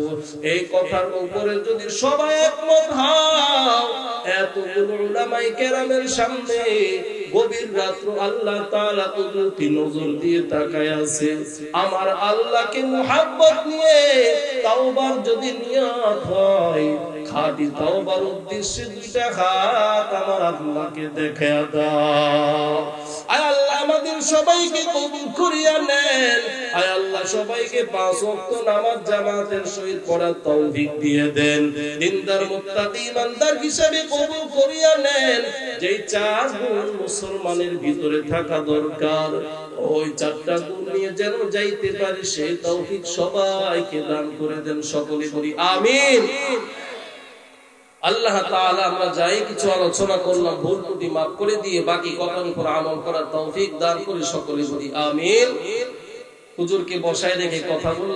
এই কথার উপরে যদি সবাই একমত হও, এতগুলো উলামায়ে কেরামের সামনে গভীর রাত্র আল্লাহ তাআলা কুদরতি নজর দিয়ে তাকায় আছে। আমার আল্লাহকে মুহাব্বত নিয়ে তাওবার যদি নিয়ত হয়, খাঁটি তাওবার উদ্দেশ্যে 2টা হাত আমার আল্লাহকে দেখায়া দাও। আয় আল্লাহ আমাদের সবাইকে কবুল করিয়া নেন। আয় আল্লাহ সবাইকে 5 ওয়াক্ত নামাজ জামাতের সহিত পড়ার তৌফিক দিয়ে দেন। দিনদার মুত্তাকি ইমানদার হিসেবে কবুল করিয়া নেন। যেই 4 গুণ মুসলমানের ভিতরে থাকা দরকার, ওই 4টা গুণ নিয়ে যেন যাইতে পারি, সেই তৌফিক সবাইকে দান করে দেন। সকলে বলি আমিন। আল্লাহ তাআলা আমরা যাই কিছু আলোচনা করলাম, ভুল ত্রুটি মাফ করে দিয়ে বাকি কথার উপর আমল করার তৌফিক দান করে সকলে বলি আমিন। হুজুরকে বসায় রেখে কথা বল।